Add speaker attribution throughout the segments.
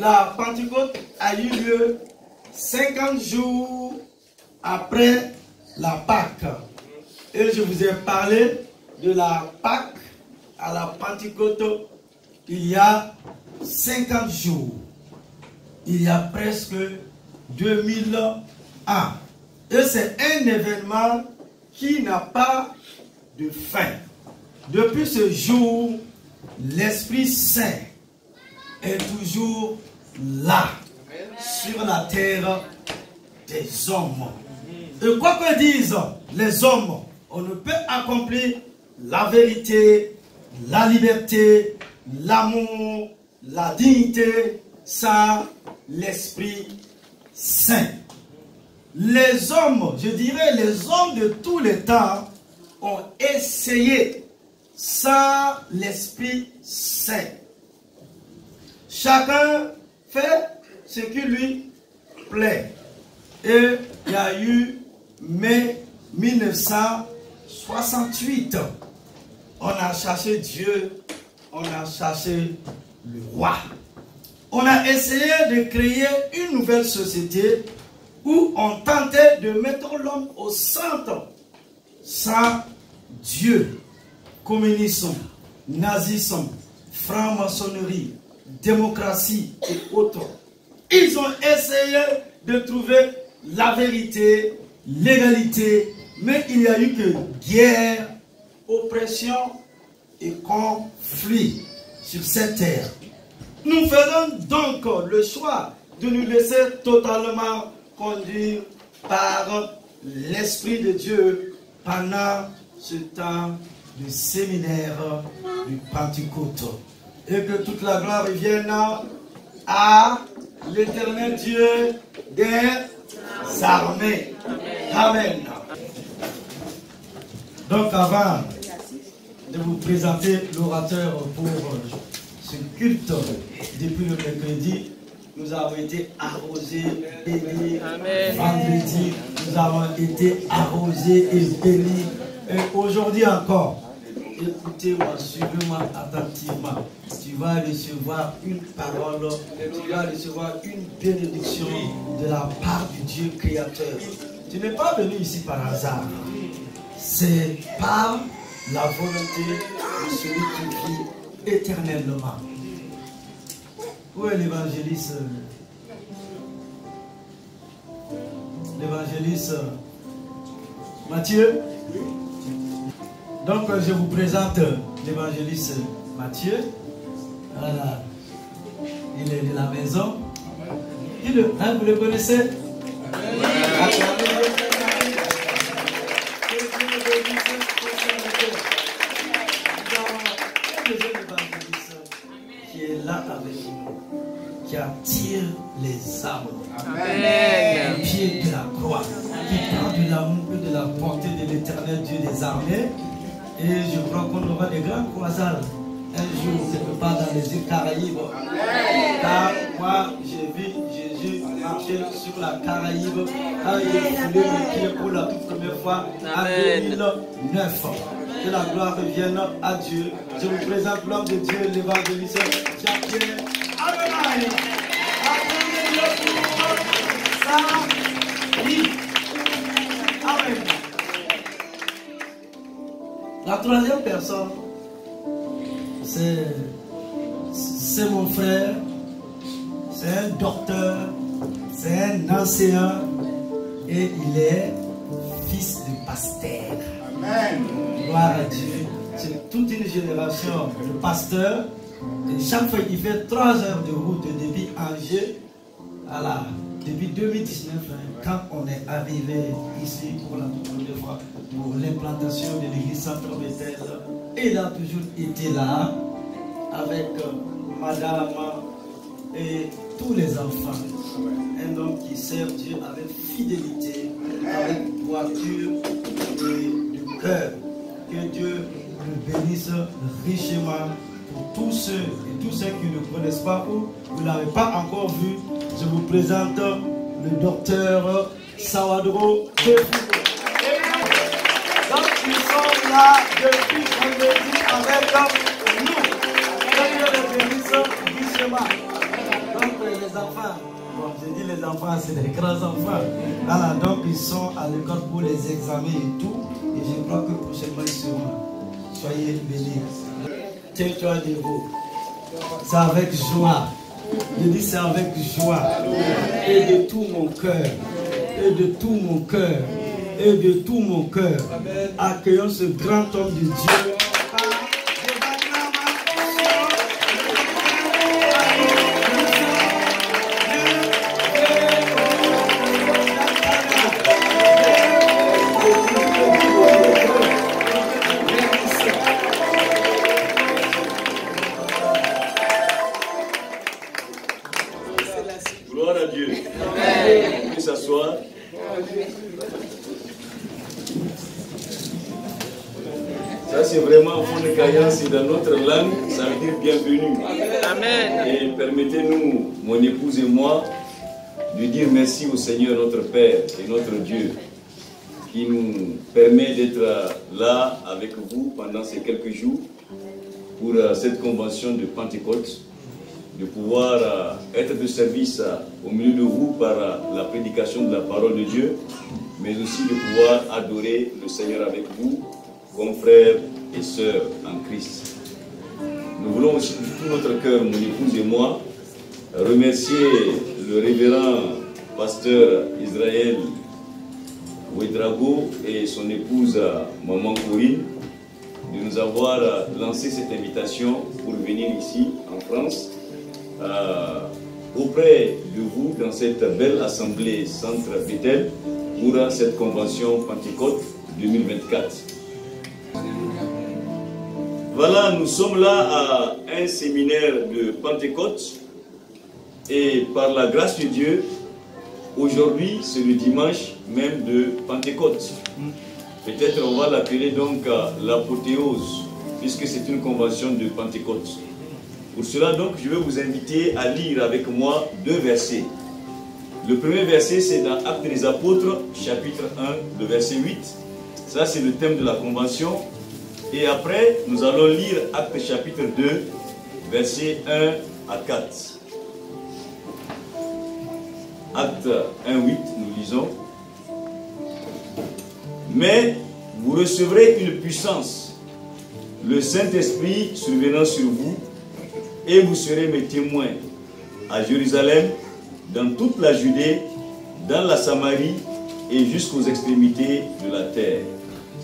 Speaker 1: la Pentecôte a eu lieu 50 jours après la Pâque. Et je vous ai parlé de la Pâque à la Pentecôte il y a 50 jours. Il y a presque 2000 ans. Et c'est un événement qui n'a pas de fin. Depuis ce jour, l'Esprit Saint est toujours là, sur la terre des hommes. Et quoi que disent les hommes, on ne peut accomplir la vérité, la liberté, l'amour, la dignité sans l'Esprit Saint. Les hommes, je dirais les hommes de tous les temps, ont essayé sans l'Esprit Saint. Chacun fait ce qui lui plaît. Et il y a eu mai 1968. On a cherché Dieu, on a cherché le roi. On a essayé de créer une nouvelle société où on tentait de mettre l'homme au centre. Sans Dieu, communisme, nazisme, franc-maçonnerie, démocratie et autres. Ils ont essayé de trouver la vérité, l'égalité, mais il n'y a eu que guerre, oppression et conflit sur cette terre. Nous faisons donc le choix de nous laisser totalement conduire par l'Esprit de Dieu pendant ce temps du séminaire du Pentecôte. Et que toute la gloire revienne à l'Éternel Dieu des armées. Amen. Donc avant de vous présenter l'orateur pour ce culte depuis le mercredi, nous avons été arrosés, bénis. Vendredi, nous avons été arrosés et bénis. Et aujourd'hui encore, écoutez-moi, suivez-moi attentivement. Tu vas recevoir une parole, tu vas recevoir une bénédiction de la part du Dieu créateur. Tu n'es pas venu ici par hasard. C'est par la volonté de celui qui vit éternellement. Où est l'évangéliste? L'évangéliste Matthieu? Donc je vous présente l'évangéliste Matthieu. Voilà. Il est de la maison. Vous le connaissez? Qui est là avec nous, qui attire les âmes au pied de la croix, qui prend de l'amour et de la portée de l'Éternel Dieu des armées. Et je crois qu'on aura des grandes croisades un jour, quelque part dans les îles Caraïbes. Car moi, j'ai vu Jésus marcher sur la Caraïbe quand il est foulé les pieds pour la toute première fois en 2009. Que la gloire revienne à Dieu. Je vous présente l'homme de Dieu, l'évangéliste Jacques-Pierre. Amen. Amen. La troisième personne, c'est mon frère, c'est un docteur, c'est un ancien et il est fils de pasteur. Amen. Gloire à Dieu. C'est toute une génération de pasteurs. Et chaque fois qu'il fait 3 heures de route depuis Angers, voilà, depuis 2019, quand on est arrivé ici pour la première fois pour l'implantation de l'église Centre-Bethel, il a toujours été là avec madame et tous les enfants. Un homme qui sert Dieu avec fidélité, avec droiture et du cœur. Que Dieu le bénisse richement pour tous ceux et tous ceux qui ne connaissent pas ou vous ne l'avez pas encore vu. Je vous présente le docteur Sawadro Tefugo. Donc ils sont là depuis vendredi avec nous. Que Dieu les bénisse richement. Donc enfants. Bon, je dis les enfants, c'est des grands enfants. Voilà, donc ils sont à l'école pour les examens et tout. Et je crois que prochainement ils seront là. Soyez bénis. Tiens-toi debout. C'est avec joie. Je dis c'est avec joie. Et de tout mon cœur. Et de tout mon cœur. Et de tout mon cœur. Accueillons ce grand homme de Dieu.
Speaker 2: Gloire à Dieu. On peut s'asseoir. Ça c'est vraiment un fond de caillance et dans notre langue, ça veut dire bienvenue. Amen. Et permettez-nous, mon épouse et moi, de dire merci au Seigneur notre Père et notre Dieu qui nous permet d'être là avec vous pendant ces quelques jours pour cette convention de Pentecôte, de pouvoir être de service au milieu de vous par la prédication de la parole de Dieu, mais aussi de pouvoir adorer le Seigneur avec vous, comme frères et sœurs en Christ. Nous voulons aussi de tout notre cœur, mon épouse et moi, remercier le révérend pasteur Israël Ouedrago et son épouse Maman Corinne de nous avoir lancé cette invitation pour venir ici en France auprès de vous dans cette belle assemblée Centre Bethel pour cette convention Pentecôte 2024. Voilà, nous sommes là à un séminaire de Pentecôte et par la grâce de Dieu, aujourd'hui c'est le dimanche même de Pentecôte. Peut-être on va l'appeler donc l'apothéose puisque c'est une convention de Pentecôte. Pour cela donc je vais vous inviter à lire avec moi deux versets. Le premier verset c'est dans Actes des Apôtres chapitre 1, le verset 8. Ça c'est le thème de la convention. Et après, nous allons lire Actes chapitre 2, versets 1 à 4. Actes 1, 8, nous lisons. Mais vous recevrez une puissance, le Saint-Esprit survenant sur vous, et vous serez mes témoins à Jérusalem, dans toute la Judée, dans la Samarie et jusqu'aux extrémités de la terre.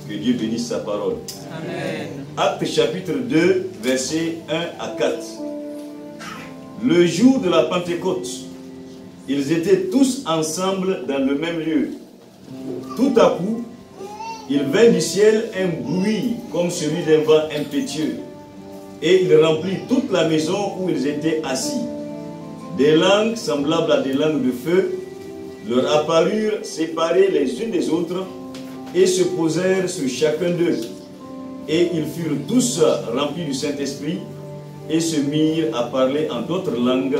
Speaker 2: Que Dieu bénisse sa parole. Amen. Actes chapitre 2, versets 1 à 4. Le jour de la Pentecôte, ils étaient tous ensemble dans le même lieu. Tout à coup, il vint du ciel un bruit comme celui d'un vent impétueux, et il remplit toute la maison où ils étaient assis. Des langues semblables à des langues de feu leur apparurent séparées les unes des autres, et se posèrent sur chacun d'eux. Et ils furent tous remplis du Saint-Esprit et se mirent à parler en d'autres langues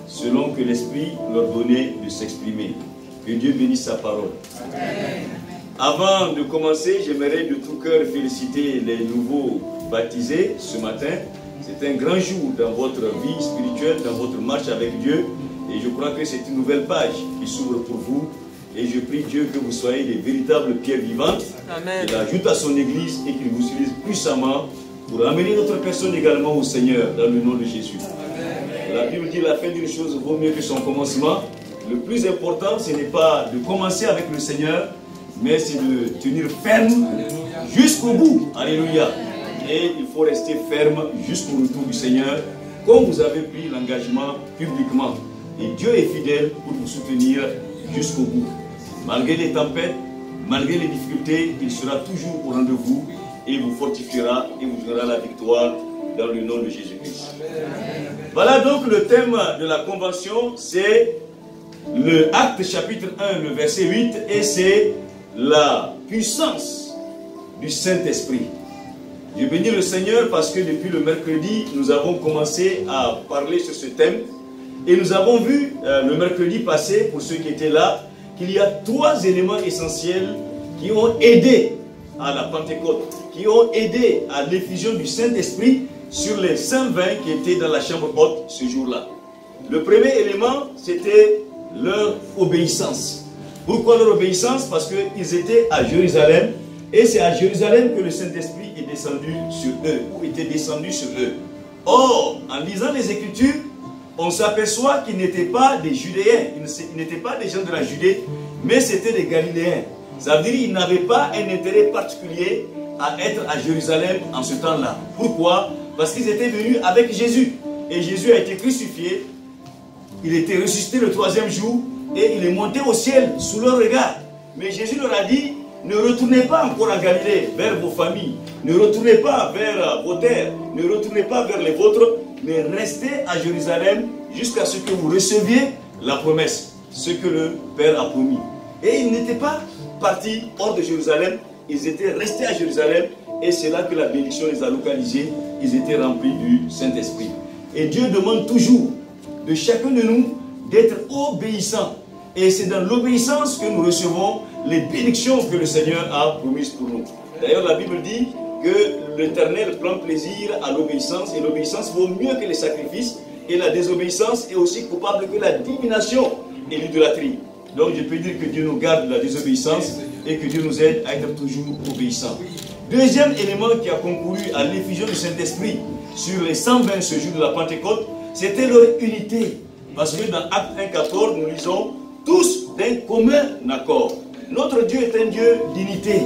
Speaker 2: selon que l'Esprit leur donnait de s'exprimer. Que Dieu bénisse sa parole. Amen. Avant de commencer, j'aimerais de tout cœur féliciter les nouveaux baptisés ce matin. C'est un grand jour dans votre vie spirituelle, dans votre marche avec Dieu. Et je crois que c'est une nouvelle page qui s'ouvre pour vous. Et je prie Dieu que vous soyez des véritables pierres vivantes. Amen. Il ajoute à son église et qu'il vous utilise puissamment pour amener notre personne également au Seigneur dans le nom de Jésus. Amen. La Bible dit la fin d'une chose vaut mieux que son commencement. Le plus important, ce n'est pas de commencer avec le Seigneur, mais c'est de tenir ferme jusqu'au bout. Alléluia. Et il faut rester ferme jusqu'au retour du Seigneur, comme vous avez pris l'engagement publiquement. Et Dieu est fidèle pour vous soutenir jusqu'au bout. Malgré les tempêtes, malgré les difficultés, il sera toujours au rendez-vous et vous fortifiera et vous donnera la victoire dans le nom de Jésus-Christ. Voilà donc le thème de la convention, c'est le Acte chapitre 1, le verset 8, et c'est la puissance du Saint-Esprit. Je bénis le Seigneur parce que depuis le mercredi, nous avons commencé à parler sur ce thème. Et nous avons vu le mercredi passé, pour ceux qui étaient là, qu'il y a 3 éléments essentiels qui ont aidé à la Pentecôte, qui ont aidé à l'effusion du Saint-Esprit sur les 120 qui étaient dans la chambre haute ce jour-là. Le premier élément, c'était leur obéissance. Pourquoi leur obéissance? Parce qu'ils étaient à Jérusalem, et c'est à Jérusalem que le Saint-Esprit est descendu sur eux, ou était descendu sur eux. Or, en lisant les Écritures, on s'aperçoit qu'ils n'étaient pas des Judéens, ils n'étaient pas des gens de la Judée, mais c'était des Galiléens. Ça veut dire qu'ils n'avaient pas un intérêt particulier à être à Jérusalem en ce temps-là. Pourquoi? Parce qu'ils étaient venus avec Jésus. Et Jésus a été crucifié, il était ressuscité le 3e jour, et il est monté au ciel sous leur regard. Mais Jésus leur a dit, ne retournez pas encore en Galilée, vers vos familles. Ne retournez pas vers vos terres. Ne retournez pas vers les vôtres, mais restez à Jérusalem jusqu'à ce que vous receviez la promesse, ce que le Père a promis. Et ils n'étaient pas partis hors de Jérusalem, ils étaient restés à Jérusalem, et c'est là que la bénédiction les a localisés. Ils étaient remplis du Saint-Esprit. Et Dieu demande toujours de chacun de nous d'être obéissant. Et c'est dans l'obéissance que nous recevons les bénédictions que le Seigneur a promises pour nous. D'ailleurs, la Bible dit que l'Éternel prend plaisir à l'obéissance, et l'obéissance vaut mieux que les sacrifices, et la désobéissance est aussi coupable que la divination et l'idolâtrie. Donc je peux dire que Dieu nous garde de la désobéissance et que Dieu nous aide à être toujours obéissants. Deuxième élément qui a concouru à l'effusion du Saint-Esprit sur les 120 ce jour de la Pentecôte, c'était leur unité. Parce que dans Actes 1,14, nous lisons tous d'un commun accord. Notre Dieu est un Dieu d'unité.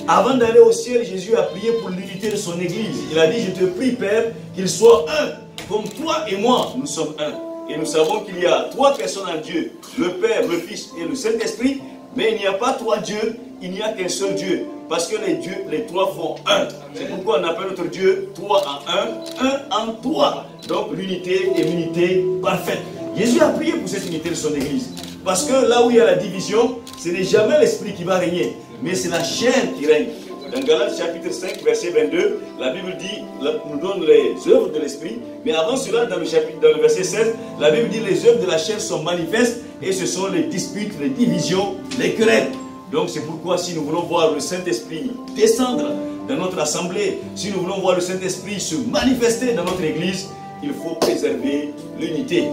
Speaker 2: Avant d'aller au ciel, Jésus a prié pour l'unité de son Église. Il a dit, je te prie, Père, qu'ils soient un. Comme toi et moi, nous sommes un. Et nous savons qu'il y a 3 personnes en Dieu, le Père, le Fils et le Saint-Esprit. Mais il n'y a pas 3 dieux, il n'y a qu'un seul Dieu. Parce que les dieux, les 3 font un. C'est pourquoi on appelle notre Dieu 3 en 1, 1 en 3. Donc l'unité est l'unité parfaite. Jésus a prié pour cette unité de son Église. Parce que là où il y a la division, ce n'est jamais l'esprit qui va régner, mais c'est la chair qui règne. Dans Galates chapitre 5, verset 22, la Bible dit, nous donne les œuvres de l'esprit, mais avant cela, dans le verset 16, la Bible dit les œuvres de la chair sont manifestes, et ce sont les disputes, les divisions, les querelles. Donc c'est pourquoi si nous voulons voir le Saint-Esprit descendre dans notre assemblée, si nous voulons voir le Saint-Esprit se manifester dans notre église, il faut préserver l'unité.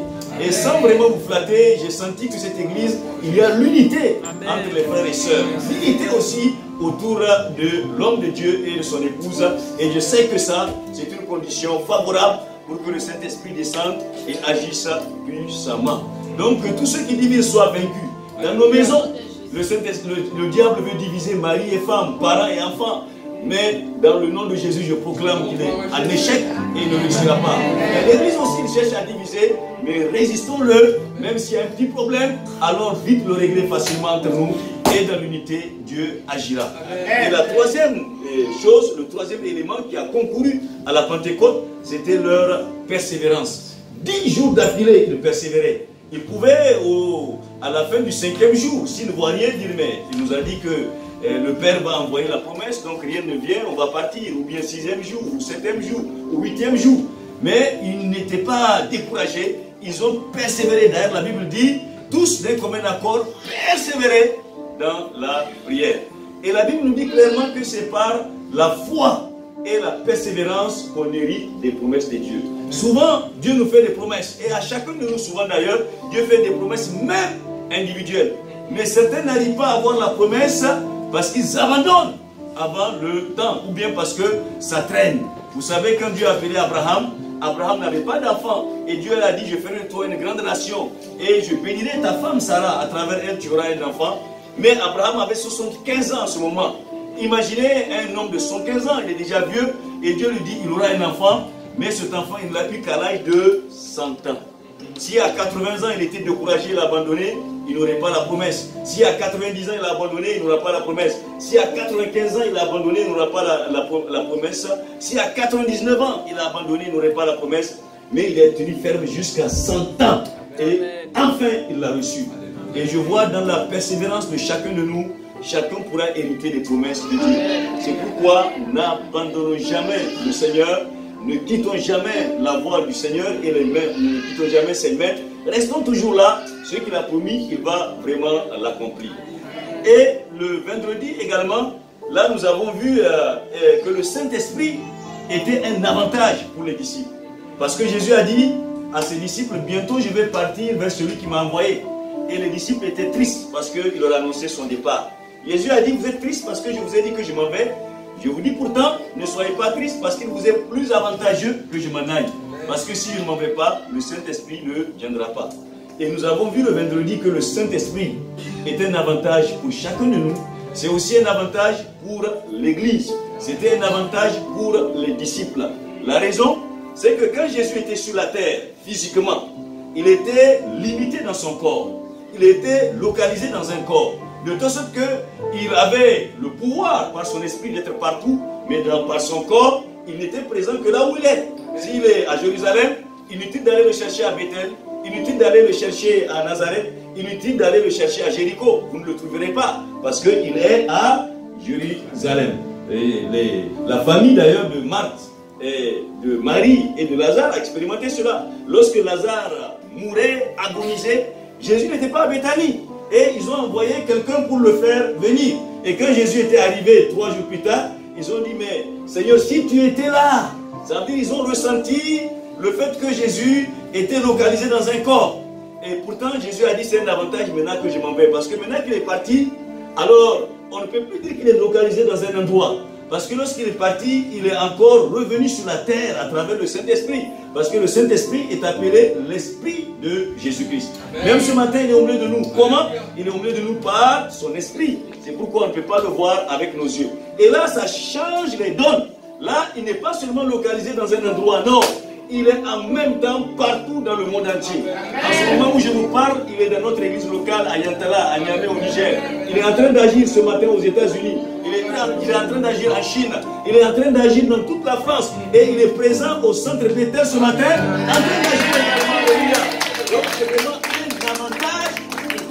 Speaker 2: Et sans vraiment vous flatter, j'ai senti que cette église, il y a l'unité entre les frères et sœurs. L'unité aussi autour de l'homme de Dieu et de son épouse. Et je sais que ça, c'est une condition favorable pour que le Saint-Esprit descende et agisse puissamment. Donc que tous ceux qui divisent soient vaincus. Dans nos maisons, le diable veut diviser mari et femme, parents et enfants. Mais dans le nom de Jésus, je proclame qu'il est en échec et il ne réussira pas. L'Église aussi, il cherche à diviser, mais résistons-le. Même s'il y a un petit problème, alors vite le régler facilement entre nous. Et dans l'unité, Dieu agira. Et la troisième chose, le troisième élément qui a concouru à la Pentecôte, c'était leur persévérance. 10 jours d'affilée, ils persévéraient. Ils pouvaient, à la fin du 5e jour, s'ils ne voient rien, dire, mais il nous a dit que le Père va envoyer la promesse, donc rien ne vient, on va partir, ou bien 6e jour, ou 7e jour, ou 8e jour. Mais ils n'étaient pas découragés, ils ont persévéré. D'ailleurs, la Bible dit, tous d'un commun accord, persévérer dans la prière. Et la Bible nous dit clairement que c'est par la foi et la persévérance qu'on hérite des promesses de Dieu. Souvent, Dieu nous fait des promesses, et à chacun de nous, souvent d'ailleurs, Dieu fait des promesses même individuelles. Mais certains n'arrivent pas à avoir la promesse parce qu'ils abandonnent avant le temps, ou bien parce que ça traîne. Vous savez, quand Dieu a appelé Abraham, Abraham n'avait pas d'enfant. Et Dieu lui a dit, je ferai de toi une grande nation. Et je bénirai ta femme Sarah, à travers elle tu auras un enfant. Mais Abraham avait 75 ans en ce moment. Imaginez un homme de 75 ans, il est déjà vieux. Et Dieu lui dit, il aura un enfant. Mais cet enfant, il ne l'a eu qu'à l'âge de 100 ans. Si à 80 ans, il était découragé, il a abandonné, il n'aurait pas la promesse. Si à 90 ans, il a abandonné, il n'aura pas la promesse. Si à 95 ans, il a abandonné, il n'aura pas la promesse. Si à 99 ans, il a abandonné, il n'aurait pas la promesse. Mais il est tenu ferme jusqu'à 100 ans. Et enfin, il l'a reçu. Et je vois dans la persévérance de chacun de nous, chacun pourra hériter des promesses de Dieu. C'est pourquoi n'abandonnons jamais le Seigneur. Ne quittons jamais la voie du Seigneur et les mains, ne quittons jamais ses mains. Restons toujours là. Ce qu'il a promis, il va vraiment l'accomplir. Et le vendredi également, là nous avons vu que le Saint-Esprit était un avantage pour les disciples. Parce que Jésus a dit, à ses disciples, bientôt je vais partir vers celui qui m'a envoyé. Et les disciples étaient tristes parce qu'il leur annonçait son départ. Jésus a dit, vous êtes tristes parce que je vous ai dit que je m'en vais. Je vous dis pourtant, ne soyez pas tristes parce qu'il vous est plus avantageux que je m'en aille. Parce que si je ne m'en vais pas, le Saint-Esprit ne viendra pas. Et nous avons vu le vendredi que le Saint-Esprit est un avantage pour chacun de nous. C'est aussi un avantage pour l'Église. C'était un avantage pour les disciples. La raison, c'est que quand Jésus était sur la terre, physiquement, il était limité dans son corps. Il était localisé dans un corps. De telle sorte qu'il avait le pouvoir par son esprit d'être partout, mais par son corps, il n'était présent que là où il est. S'il est à Jérusalem, inutile d'aller le chercher à Bethel, inutile d'aller le chercher à Nazareth, inutile d'aller le chercher à Jéricho. Vous ne le trouverez pas, parce qu'il est à Jérusalem. La famille d'ailleurs de Marthe, et de Marie et de Lazare a expérimenté cela. Lorsque Lazare mourait, agonisait, Jésus n'était pas à Béthanie. Et ils ont envoyé quelqu'un pour le faire venir. Et quand Jésus était arrivé 3 jours plus tard, ils ont dit, mais Seigneur, si tu étais là, ça veut dire qu'ils ont ressenti le fait que Jésus était localisé dans un corps. Et pourtant, Jésus a dit, c'est un avantage maintenant que je m'en vais. Parce que maintenant qu'il est parti, alors on ne peut plus dire qu'il est localisé dans un endroit. Parce que lorsqu'il est parti, il est encore revenu sur la terre à travers le Saint-Esprit. Parce que le Saint-Esprit est appelé l'Esprit de Jésus-Christ. Même ce matin, il est au milieu de nous. Comment? Il est au milieu de nous par son Esprit. C'est pourquoi on ne peut pas le voir avec nos yeux. Et là, ça change les dons. Là, il n'est pas seulement localisé dans un endroit, non. Il est en même temps partout dans le monde entier. En ce moment où je vous parle, il est dans notre église locale à Yantala, à Niamey au Niger. Il est en train d'agir ce matin aux États-Unis. Il est en train d'agir en Chine. Il est en train d'agir dans toute la France. Et il est présent au centre Bethel ce matin, en train d'agir également. Donc c'est vraiment un avantage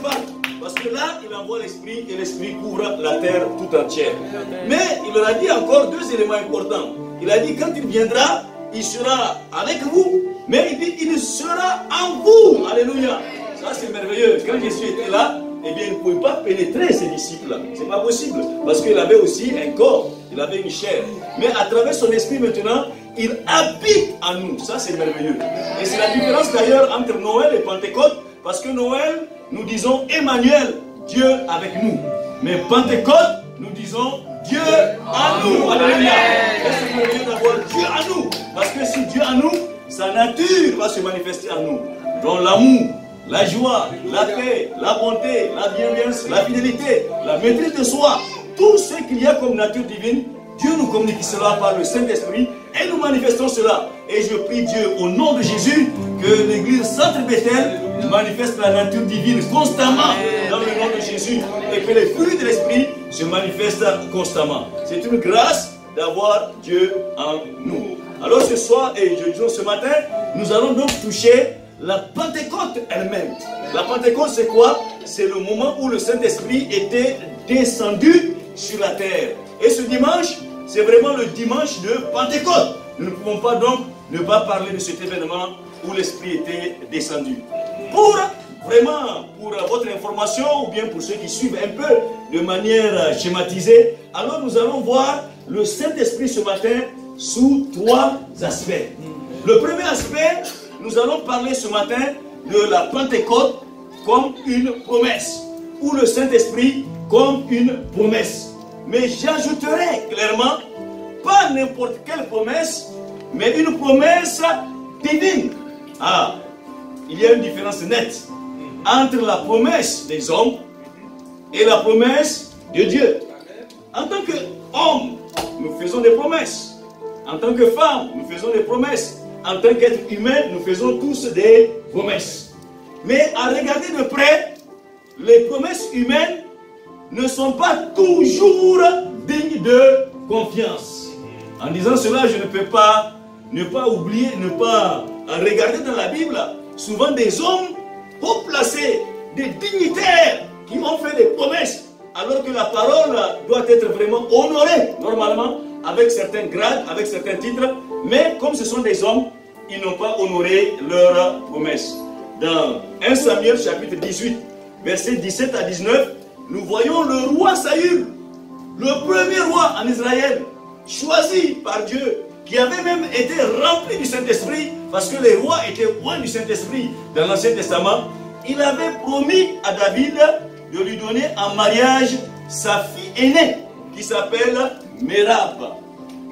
Speaker 2: pour pas. Parce que là, il envoie l'Esprit et l'Esprit couvre la terre tout entière. Mais il leur a dit encore 2 éléments importants. Il a dit quand il viendra, il sera avec vous, mais il dit il sera en vous. Alléluia. Ça c'est merveilleux. Quand Jésus était là, eh bien il ne pouvait pas pénétrer ses disciples. C'est pas possible. Parce qu'il avait aussi un corps, il avait une chair. Mais à travers son esprit maintenant, il habite en nous. Ça c'est merveilleux. Et c'est la différence d'ailleurs entre Noël et Pentecôte. Parce que Noël, nous disons Emmanuel, Dieu avec nous. Mais Pentecôte, nous disons Dieu en nous. Alléluia. C'est merveilleux d'avoir Dieu en nous. Parce que si Dieu en nous, sa nature va se manifester en nous. Dans l'amour, la joie, la paix, la bonté, la bienveillance, la fidélité, la maîtrise de soi, tout ce qu'il y a comme nature divine, Dieu nous communique cela par le Saint-Esprit et nous manifestons cela. Et je prie Dieu au nom de Jésus que l'église Centre Bethel manifeste la nature divine constamment dans le nom de Jésus et que les fruits de l'Esprit se manifestent constamment. C'est une grâce d'avoir Dieu en nous. Alors ce soir et ce matin, nous allons donc toucher la Pentecôte elle-même. La Pentecôte c'est quoi? C'est le moment où le Saint-Esprit était descendu sur la terre. Et ce dimanche, c'est vraiment le dimanche de Pentecôte. Nous ne pouvons pas donc ne pas parler de cet événement où l'Esprit était descendu. Pour votre information, ou bien pour ceux qui suivent un peu de manière schématisée, alors nous allons voir le Saint-Esprit ce matin sous 3 aspects. Le premier aspect, nous allons parler ce matin de la Pentecôte comme une promesse, ou le Saint-Esprit comme une promesse. Mais j'ajouterai clairement, pas n'importe quelle promesse, mais une promesse divine. Ah, il y a une différence nette entre la promesse des hommes et la promesse de Dieu. En tant qu'hommes, nous faisons des promesses. En tant que femmes, nous faisons des promesses. En tant qu'êtres humains, nous faisons tous des promesses. Mais à regarder de près, les promesses humaines ne sont pas toujours dignes de confiance. En disant cela, je ne peux pas ne pas oublier, ne pas regarder dans la Bible, souvent des hommes haut placés, des dignitaires qui ont fait des promesses, alors que la parole doit être vraiment honorée, normalement, avec certains grades, avec certains titres, mais comme ce sont des hommes, ils n'ont pas honoré leurs promesses. Dans 1 Samuel chapitre 18, versets 17 à 19, nous voyons le roi Saül, le premier roi en Israël, choisi par Dieu, qui avait même été rempli du Saint-Esprit, parce que les rois étaient loin du Saint-Esprit dans l'Ancien Testament, il avait promis à David de lui donner en mariage sa fille aînée, qui s'appelle Mérab.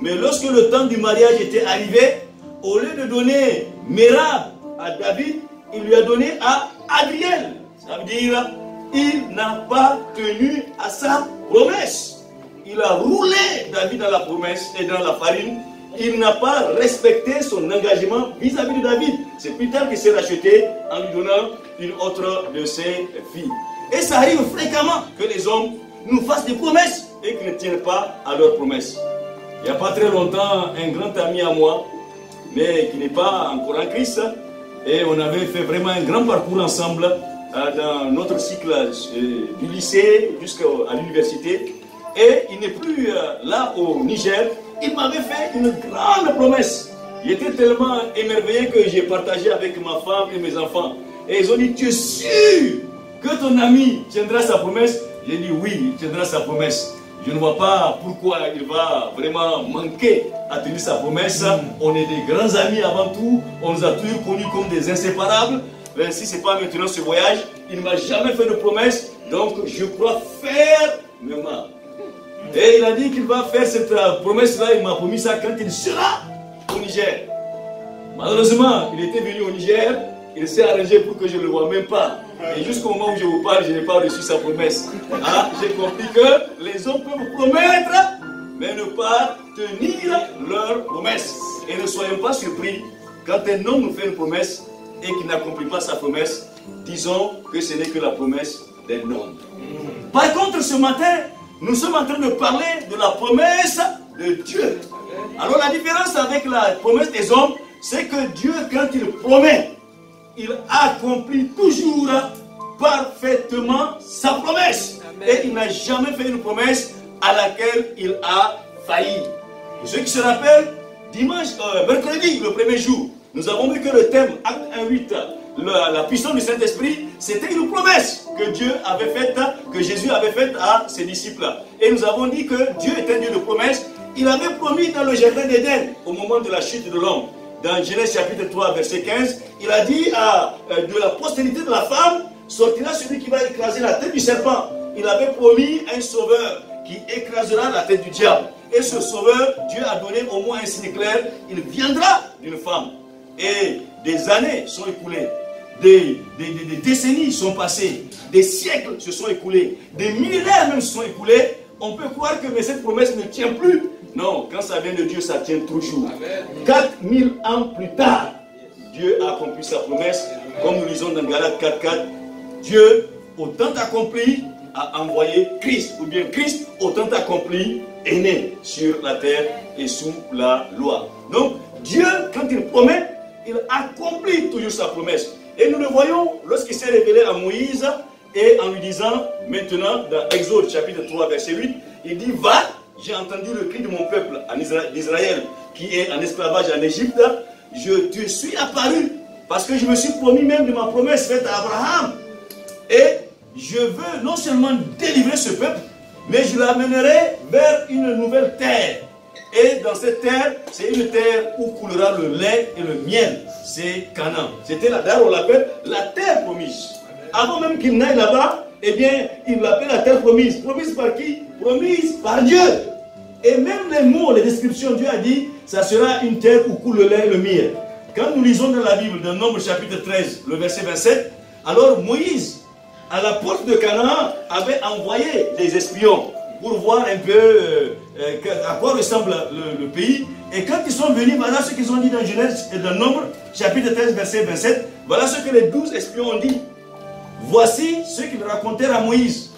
Speaker 2: Mais lorsque le temps du mariage était arrivé, au lieu de donner Mérab à David, il lui a donné à Adriel. Ça veut dire, il n'a pas tenu à sa promesse. Il a roulé David dans la promesse et dans la farine. Il n'a pas respecté son engagement vis-à-vis de David. C'est plus tard qu'il s'est racheté en lui donnant une autre de ses filles. Et ça arrive fréquemment que les hommes nous fassent des promesses et qu'ils ne tiennent pas à leurs promesses. Il n'y a pas très longtemps, un grand ami à moi, mais qui n'est pas encore en Christ, et on avait fait vraiment un grand parcours ensemble dans notre cycle du lycée jusqu'à l'université. Et il n'est plus là au Niger. Il m'avait fait une grande promesse. Il était tellement émerveillé que j'ai partagé avec ma femme et mes enfants. Et ils ont dit, tu es sûr que ton ami tiendra sa promesse? J'ai dit oui, il tiendra sa promesse. Je ne vois pas pourquoi il va vraiment manquer à tenir sa promesse. On est des grands amis avant tout. On nous a toujours connus comme des inséparables. Mais si ce n'est pas maintenant ce voyage, il ne m'a jamais fait de promesse. Donc je crois fermement. Et il a dit qu'il va faire cette promesse-là. Il m'a promis ça quand il sera au Niger. Malheureusement, il était venu au Niger. Il s'est arrangé pour que je ne le voie même pas. Et jusqu'au moment où je vous parle, je n'ai pas reçu sa promesse. Ah, j'ai compris que les hommes peuvent promettre, mais ne pas tenir leur promesse. Et ne soyons pas surpris quand un homme nous fait une promesse et qu'il n'accomplit pas sa promesse. Disons que ce n'est que la promesse d'un homme. Par contre, ce matin, nous sommes en train de parler de la promesse de Dieu. Alors la différence avec la promesse des hommes, c'est que Dieu, quand il promet, il accomplit toujours parfaitement sa promesse. Amen. Et il n'a jamais fait une promesse à laquelle il a failli. Pour ceux qui se rappellent, mercredi, le premier jour, nous avons vu que le thème, acte 1:8, la puissance du Saint-Esprit, c'était une promesse que Dieu avait faite, que Jésus avait faite à ses disciples. Et nous avons dit que Dieu est un Dieu de promesses. Il avait promis dans le jardin d'Éden, au moment de la chute de l'homme, dans Genèse chapitre 3, verset 15, il a dit de la postérité de la femme sortira celui qui va écraser la tête du serpent. Il avait promis un sauveur qui écrasera la tête du diable. Et ce sauveur, Dieu a donné au moins un signe clair, il viendra d'une femme. Et des années sont écoulées, des décennies sont passées, des siècles se sont écoulés, des millénaires même se sont écoulés. On peut croire que mais cette promesse ne tient plus. Non, quand ça vient de Dieu, ça tient toujours. 4000 ans plus tard, Dieu a accompli sa promesse. Comme nous lisons dans Galates 4:4, Dieu, autant accompli, a envoyé Christ. Ou bien Christ, autant accompli, est né sur la terre et sous la loi. Donc, Dieu, quand il promet, il accomplit toujours sa promesse. Et nous le voyons lorsqu'il s'est révélé à Moïse et en lui disant, maintenant, dans Exode chapitre 3, verset 8, il dit, va. J'ai entendu le cri de mon peuple d'Israël qui est en esclavage en Égypte. Je te suis apparu parce que je me suis promis même de ma promesse faite à Abraham. Et je veux non seulement délivrer ce peuple, mais je l'amènerai vers une nouvelle terre. Et dans cette terre, c'est une terre où coulera le lait et le miel. C'est Canaan. C'était là, on l'appelle la terre promise. Avant même qu'il n'aille là-bas, eh bien, il l'appelle la terre promise. Promise par qui? Promise par Dieu. Et même les mots, les descriptions, Dieu a dit, ça sera une terre où coule le lait et le miel. Quand nous lisons dans la Bible, dans Nombre chapitre 13, le verset 27, alors Moïse, à la porte de Canaan, avait envoyé des espions pour voir un peu à quoi ressemble le pays. Et quand ils sont venus, voilà ce qu'ils ont dit dans Genèse et dans Nombre chapitre 13, verset 27. Voilà ce que les 12 espions ont dit. Voici ce qu'ils racontèrent à Moïse.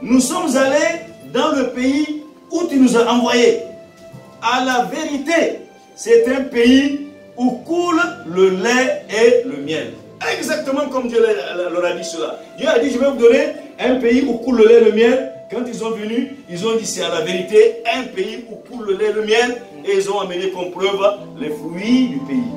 Speaker 2: Nous sommes allés dans le pays où tu nous as envoyés. À la vérité, c'est un pays où coule le lait et le miel. Exactement comme Dieu leur a dit cela. Dieu a dit, je vais vous donner un pays où coule le lait et le miel. Quand ils sont venus, ils ont dit, c'est à la vérité un pays où coule le lait et le miel. Et ils ont amené comme preuve les fruits du pays.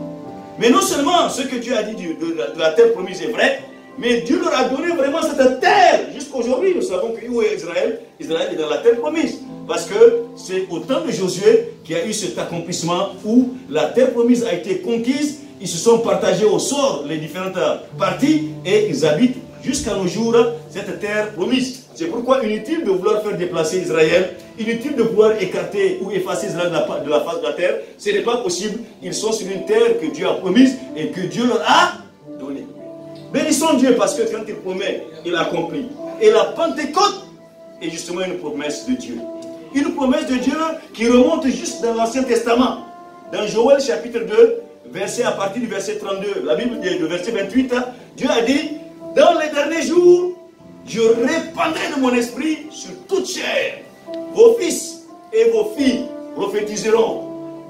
Speaker 2: Mais non seulement ce que Dieu a dit de la terre promise est vrai, mais Dieu leur a donné vraiment cette terre. Jusqu'aujourd'hui, nous savons que où est Israël? Israël est dans la terre promise. Parce que c'est au temps de Josué qu'il y a eu cet accomplissement où la terre promise a été conquise. Ils se sont partagés au sort les différentes parties et ils habitent jusqu'à nos jours cette terre promise. C'est pourquoi inutile de vouloir faire déplacer Israël, inutile de vouloir écarter ou effacer Israël de la face de la terre. Ce n'est pas possible. Ils sont sur une terre que Dieu a promise et que Dieu leur a donnée. Bénissons Dieu parce que quand il promet, il accomplit. Et la Pentecôte est justement une promesse de Dieu. Une promesse de Dieu qui remonte juste dans l'Ancien Testament. Dans Joël chapitre 2, à partir du verset 32, la Bible dit, le verset 28, Dieu a dit, dans les derniers jours, je répandrai de mon esprit sur toute chair. Vos fils et vos filles prophétiseront.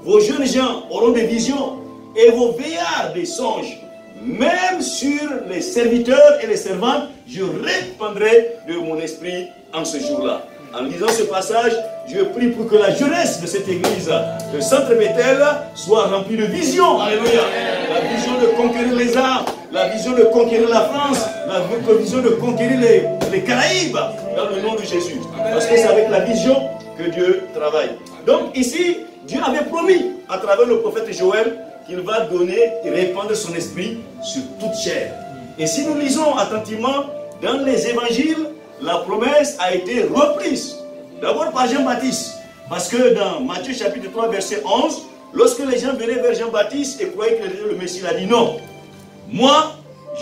Speaker 2: Vos jeunes gens auront des visions et vos veillards des songes. Même sur les serviteurs et les servantes, je répandrai de mon esprit en ce jour-là. En lisant ce passage, je prie pour que la jeunesse de cette église, de Centre Bethel, soit remplie de vision. Alléluia. La vision de conquérir les âmes, la vision de conquérir la France, la vision de conquérir les Caraïbes, dans le nom de Jésus. Parce que c'est avec la vision que Dieu travaille. Donc ici, Dieu avait promis, à travers le prophète Joël, qu'il va donner et répandre son esprit sur toute chair. Et si nous lisons attentivement dans les évangiles, la promesse a été reprise. D'abord par Jean-Baptiste. Parce que dans Matthieu chapitre 3 verset 11, lorsque les gens venaient vers Jean-Baptiste et croyaient qu'il était le Messie, il a dit non. Moi,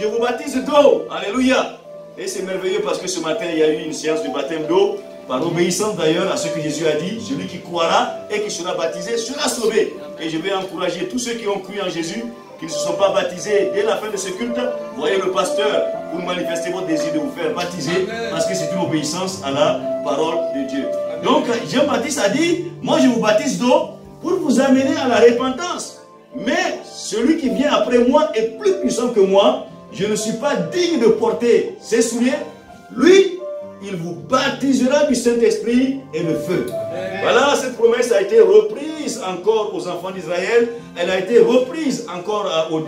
Speaker 2: je vous baptise d'eau. Alléluia. Et c'est merveilleux parce que ce matin, il y a eu une séance de baptême d'eau. Par obéissance d'ailleurs à ce que Jésus a dit, celui qui croira et qui sera baptisé sera sauvé. Et je vais encourager tous ceux qui ont cru en Jésus, qui ne se sont pas baptisés dès la fin de ce culte. Voyez le pasteur pour manifester votre désir de vous faire baptiser, parce que c'est une obéissance à la parole de Dieu. Donc Jean-Baptiste a dit, moi je vous baptise d'eau pour vous amener à la repentance. Mais celui qui vient après moi est plus puissant que moi. Je ne suis pas digne de porter ses souliers. Lui, il vous baptisera du Saint-Esprit et de feu. Voilà, cette promesse a été reprise encore aux enfants d'Israël. Elle a été reprise encore aux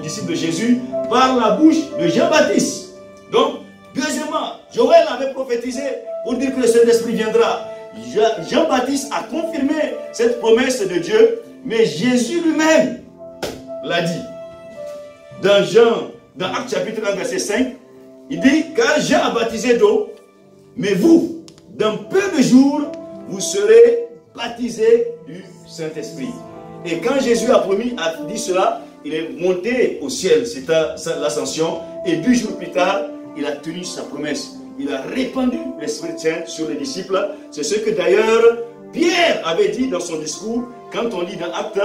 Speaker 2: disciples de Jésus par la bouche de Jean-Baptiste. Donc, deuxièmement, Joël avait prophétisé pour dire que le Saint-Esprit viendra. Jean-Baptiste a confirmé cette promesse de Dieu, mais Jésus lui-même l'a dit. Dans Actes chapitre 1, verset 5, il dit, car Jean a baptisé d'eau, mais vous, dans peu de jours, vous serez baptisés du Saint-Esprit. Et quand Jésus a dit cela, il est monté au ciel, c'était l'ascension, et 2 jours plus tard, il a tenu sa promesse. Il a répandu l'Esprit Saint sur les disciples. C'est ce que d'ailleurs Pierre avait dit dans son discours, quand on lit dans Actes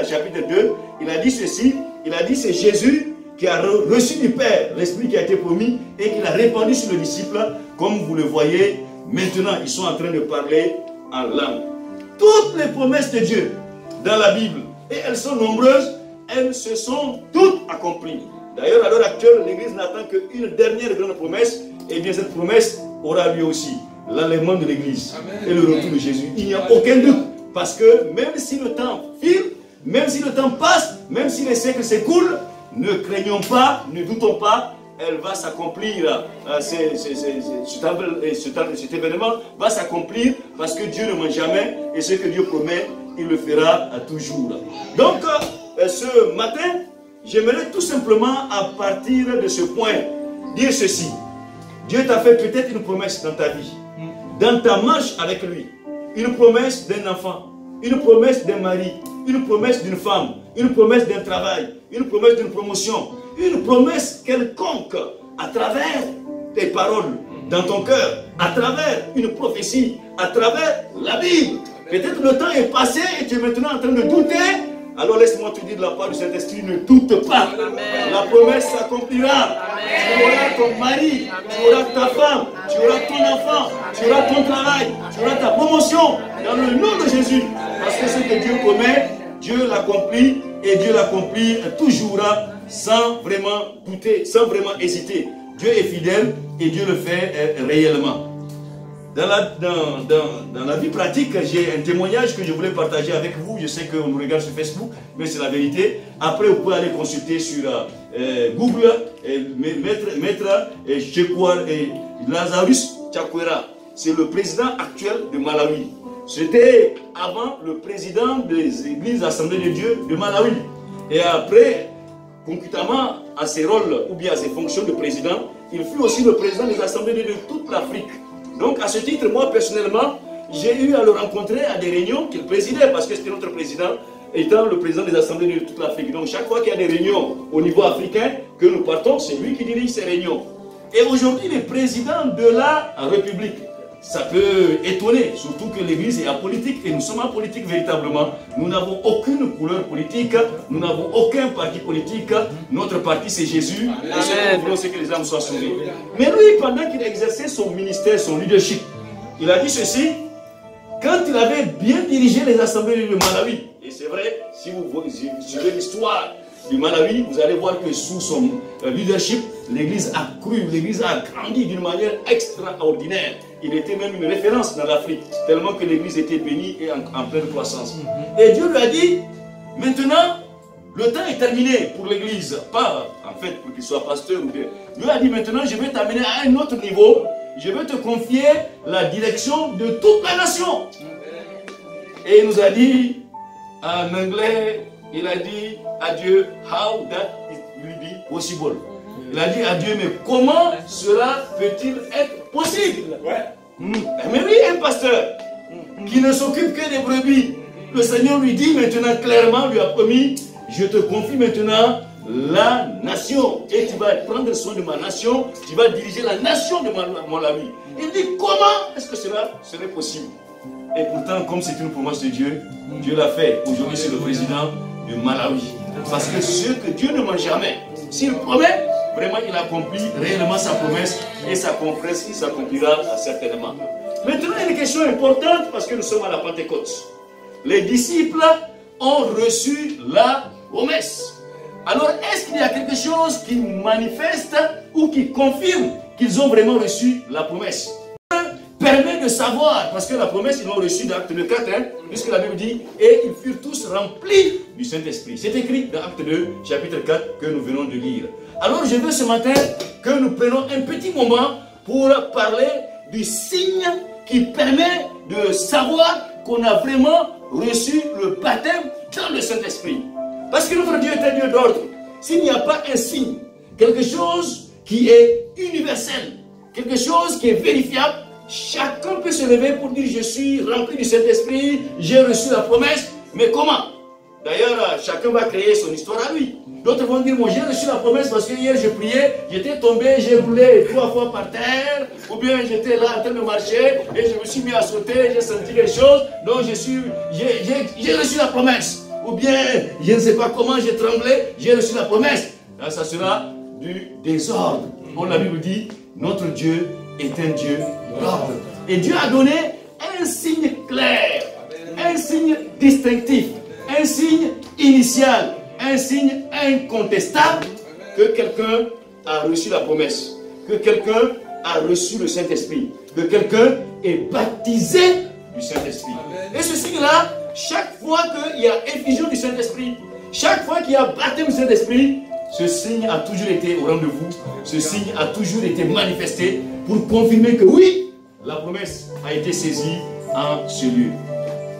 Speaker 2: chapitre 2, il a dit ceci, il a dit c'est Jésus qui a reçu du Père l'Esprit qui a été promis et qu'il a répandu sur les disciples, comme vous le voyez, maintenant ils sont en train de parler en langue. Toutes les promesses de Dieu dans la Bible, et elles sont nombreuses, elles se sont toutes accomplies. D'ailleurs, à l'heure actuelle, l'Église n'attend qu'une dernière grande promesse, et bien cette promesse aura lieu aussi, l'enlèvement de l'Église et le retour de Jésus. Il n'y a aucun doute, parce que même si le temps file, même si le temps passe, même si les siècles s'écoulent, ne craignons pas, ne doutons pas, elle va s'accomplir, cet événement va s'accomplir parce que Dieu ne ment jamais et ce que Dieu promet, il le fera toujours. Donc, ce matin, j'aimerais tout simplement, à partir de ce point, dire ceci. Dieu t'a fait peut-être une promesse dans ta vie, dans ta marche avec lui, une promesse d'un enfant, une promesse d'un mari, une promesse d'une femme, une promesse d'un travail, une promesse d'une promotion, une promesse quelconque à travers tes paroles dans ton cœur, à travers une prophétie, à travers la Bible. Peut-être le temps est passé et tu es maintenant en train de douter. Alors laisse-moi te dire de la part du Saint-Esprit, ne doute pas. Amen. La promesse s'accomplira. Tu auras ton mari, tu auras ta femme, tu auras ton enfant, tu auras ton travail, tu auras ta promotion dans le nom de Jésus. Parce que ce que Dieu promet, Dieu l'accomplit et Dieu l'accomplit toujours sans vraiment douter, sans vraiment hésiter. Dieu est fidèle et Dieu le fait réellement. Dans la vie pratique, j'ai un témoignage que je voulais partager avec vous. Je sais qu'on nous regarde sur Facebook, mais c'est la vérité. Après, vous pouvez aller consulter sur Google, Maître Chekwar et Lazarus Chakwera. c'est le président actuel de Malawi. C'était avant le président des églises Assemblées de Dieu de Malawi. Et après, concomitamment à ses rôles ou bien à ses fonctions de président, il fut aussi le président des Assemblées de Dieu de toute l'Afrique. Donc à ce titre, moi personnellement, j'ai eu à le rencontrer à des réunions qu'il présidait, parce que c'était notre président, étant le président des Assemblées de toute l'Afrique. Donc chaque fois qu'il y a des réunions au niveau africain, que nous partons, c'est lui qui dirige ces réunions. Et aujourd'hui, le président de la République, ça peut étonner, surtout que l'Église est apolitique et nous sommes apolitiques véritablement. Nous n'avons aucune couleur politique, nous n'avons aucun parti politique. Notre parti c'est Jésus et ce que nous voulons c'est que les âmes soient sauvées. Mais lui, pendant qu'il exerçait son ministère, son leadership, il a dit ceci, quand il avait bien dirigé les assemblées de Malawi, et c'est vrai, si vous suivez l'histoire du Malawi, vous allez voir que sous son leadership, l'Église a cru, l'Église a grandi d'une manière extraordinaire. Il était même une référence dans l'Afrique, tellement que l'Église était bénie et en pleine croissance. Et Dieu lui a dit, maintenant, le temps est terminé pour l'Église, pas en fait pour qu'il soit pasteur ou bien. Dieu a dit, maintenant, je vais t'amener à un autre niveau, je vais te confier la direction de toute la nation. Et il nous a dit, en anglais, il a dit à Dieu, how that it will be possible. Il a dit à Dieu, mais comment cela peut-il être possible? Mais oui, un pasteur qui ne s'occupe que des brebis. Le Seigneur lui dit maintenant clairement, lui a promis, je te confie maintenant la nation. Et tu vas prendre soin de ma nation, tu vas diriger la nation de mon ami. Il dit, comment est-ce que cela serait possible? Et pourtant, comme c'est une promesse de Dieu, Dieu l'a fait. Aujourd'hui, c'est le président de Malawi. Parce que ce que Dieu ne mange jamais, s'il promet, vraiment il accomplit réellement sa promesse et sa promesse il s'accomplira certainement. Maintenant, il y a une question importante parce que nous sommes à la Pentecôte. Les disciples ont reçu la promesse. Alors, est-ce qu'il y a quelque chose qui manifeste ou qui confirme qu'ils ont vraiment reçu la promesse? Permet de savoir, parce que la promesse, ils l'ont reçue dans Acte 2, 4, puisque la Bible dit, et ils furent tous remplis du Saint-Esprit. C'est écrit dans Acte 2, chapitre 4, que nous venons de lire. Alors je veux ce matin que nous prenions un petit moment pour parler du signe qui permet de savoir qu'on a vraiment reçu le baptême dans le Saint-Esprit. Parce que notre Dieu est un Dieu d'ordre. S'il n'y a pas un signe, quelque chose qui est universel, quelque chose qui est vérifiable, chacun peut se lever pour dire je suis rempli du Saint-Esprit, j'ai reçu la promesse, mais comment? D'ailleurs, chacun va créer son histoire à lui. D'autres vont dire, moi j'ai reçu la promesse parce que hier je priais, j'étais tombé, j'ai roulé 3 fois par terre, ou bien j'étais là en train de marcher et je me suis mis à sauter, j'ai senti quelque chose, donc j'ai reçu la promesse. Ou bien, je ne sais pas comment j'ai tremblé, j'ai reçu la promesse. Là, ça sera du désordre. Comme la Bible dit, notre Dieu est un Dieu d'ordre. Et Dieu a donné un signe clair, un signe distinctif, un signe initial, un signe incontestable que quelqu'un a reçu la promesse, que quelqu'un a reçu le Saint-Esprit, que quelqu'un est baptisé du Saint-Esprit. Et ce signe-là, chaque fois qu'il y a effusion du Saint-Esprit, chaque fois qu'il y a baptême du Saint-Esprit, ce signe a toujours été au rendez-vous, ce signe a toujours été manifesté pour confirmer que oui, la promesse a été saisie en ce lieu.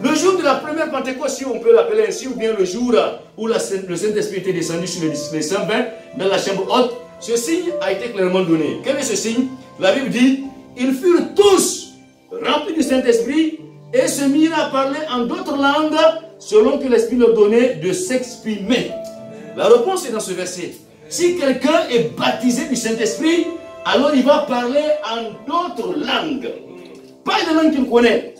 Speaker 2: Le jour de la première Pentecôte, si on peut l'appeler ainsi, ou bien le jour où le Saint-Esprit était descendu sur les 120 dans la chambre haute, ce signe a été clairement donné. Quel est ce signe? La Bible dit, ils furent tous remplis du Saint-Esprit et se mirent à parler en d'autres langues selon que l'Esprit leur donnait de s'exprimer. La réponse est dans ce verset. Si quelqu'un est baptisé du Saint-Esprit, alors il va parler en d'autres langues. Pas de langue qu'il connaît.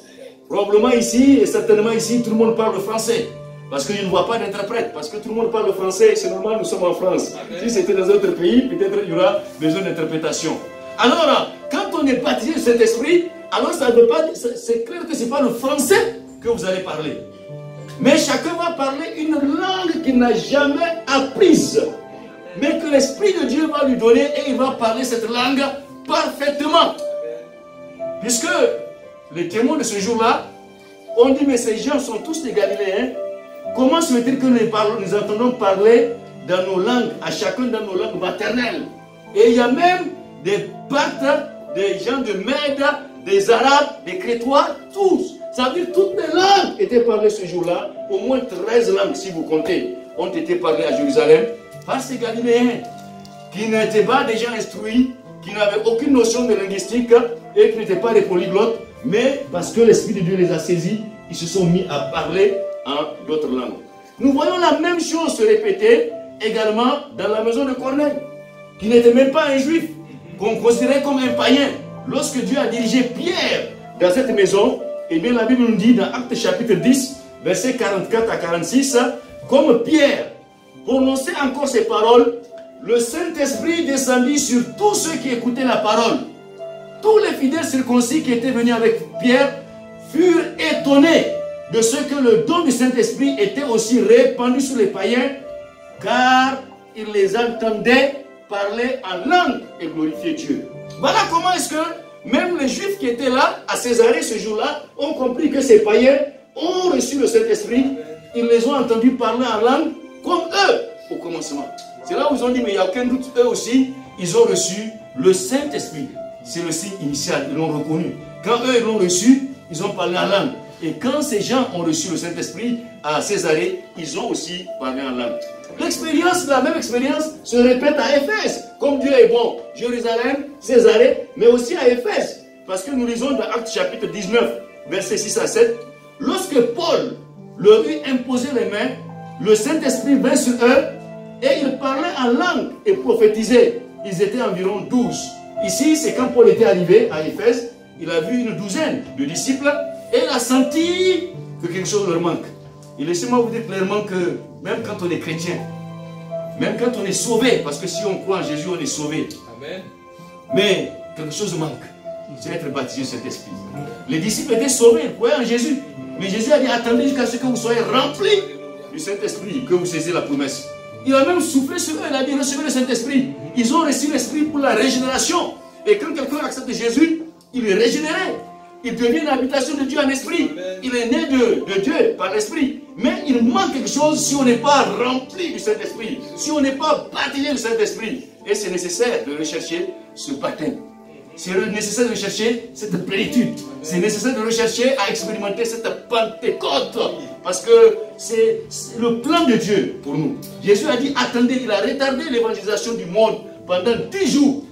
Speaker 2: Probablement ici, et certainement ici, tout le monde parle français. Parce que je ne vois pas d'interprète. Parce que tout le monde parle français, c'est normal, nous sommes en France. Si c'était dans d'autres pays, peut-être il y aura besoin d'interprétation. Alors, quand on est baptisé du Saint-Esprit, alors ça ne veut pas, c'est clair que ce n'est pas le français que vous allez parler. Mais chacun va parler une langue qu'il n'a jamais apprise. Mais que l'Esprit de Dieu va lui donner et il va parler cette langue parfaitement. Puisque les témoins de ce jour-là ont dit, mais ces gens sont tous des Galiléens. Comment se fait-il que nous entendons parler dans nos langues, à chacun dans nos langues maternelles? Et il y a même des pactes,
Speaker 3: des gens de Mède, des Arabes, des Crétois, tous. Ça veut dire que toutes les langues étaient parlées ce jour-là. Au moins 13 langues, si vous comptez, ont été parlées à Jérusalem par ces Galiléens qui n'étaient pas des gens instruits, qui n'avaient aucune notion de linguistique et qui n'étaient pas des polyglottes, mais parce que l'Esprit de Dieu les a saisis, ils se sont mis à parler en d'autres langues. Nous voyons la même chose se répéter également dans la maison de Corneille, qui n'était même pas un juif, qu'on considérait comme un païen. Lorsque Dieu a dirigé Pierre dans cette maison, eh bien la Bible nous dit dans Actes chapitre 10, versets 44 à 46, comme Pierre prononçait encore ces paroles, le Saint-Esprit descendit sur tous ceux qui écoutaient la parole. Tous les fidèles circoncis qui étaient venus avec Pierre furent étonnés de ce que le don du Saint-Esprit était aussi répandu sur les païens, car ils les entendaient parler en langue et glorifier Dieu. Voilà comment est-ce que même les Juifs qui étaient là, à Césarée ce jour-là, ont compris que ces païens ont reçu le Saint-Esprit. Ils les ont entendus parler en langue comme eux au commencement. C'est là où ils ont dit, mais il n'y a aucun doute, eux aussi, ils ont reçu le Saint-Esprit. C'est le signe initial, ils l'ont reconnu. Quand eux, ils l'ont reçu, ils ont parlé en langue. Et quand ces gens ont reçu le Saint-Esprit à Césarée, ils ont aussi parlé en langue. L'expérience, la même expérience, se répète à Éphèse. Comme Dieu est bon, Jérusalem, Césarée, mais aussi à Éphèse. Parce que nous lisons dans Actes chapitre 19, versets 6 à 7. Lorsque Paul leur eut imposé les mains, le Saint-Esprit vint sur eux et ils parlaient en langue et prophétisaient. Ils étaient environ 12. Ici, c'est quand Paul était arrivé à Éphèse, il a vu une douzaine de disciples et il a senti que quelque chose leur manque. Et laissez-moi vous dire clairement que même quand on est chrétien, même quand on est sauvé, parce que si on croit en Jésus, on est sauvé. Amen. Mais quelque chose manque, c'est être baptisé au Saint-Esprit. Les disciples étaient sauvés, ils croyaient en Jésus. Mais Jésus a dit, attendez jusqu'à ce que vous soyez remplis du Saint-Esprit, que vous saisiez la promesse. Il a même soufflé sur eux, il a dit, recevez le Saint-Esprit. Ils ont reçu l'Esprit pour la régénération. Et quand quelqu'un accepte Jésus, il est régénéré. Il devient l'habitation de Dieu en esprit. Il est né de Dieu par l'esprit. Mais il manque quelque chose si on n'est pas rempli du Saint-Esprit. Si on n'est pas baptisé du Saint-Esprit. Et c'est nécessaire de rechercher ce baptême. C'est nécessaire de rechercher cette plénitude. C'est nécessaire de rechercher à expérimenter cette Pentecôte. Parce que c'est le plan de Dieu pour nous. Jésus a dit, attendez, il a retardé l'évangélisation du monde pendant 10 jours.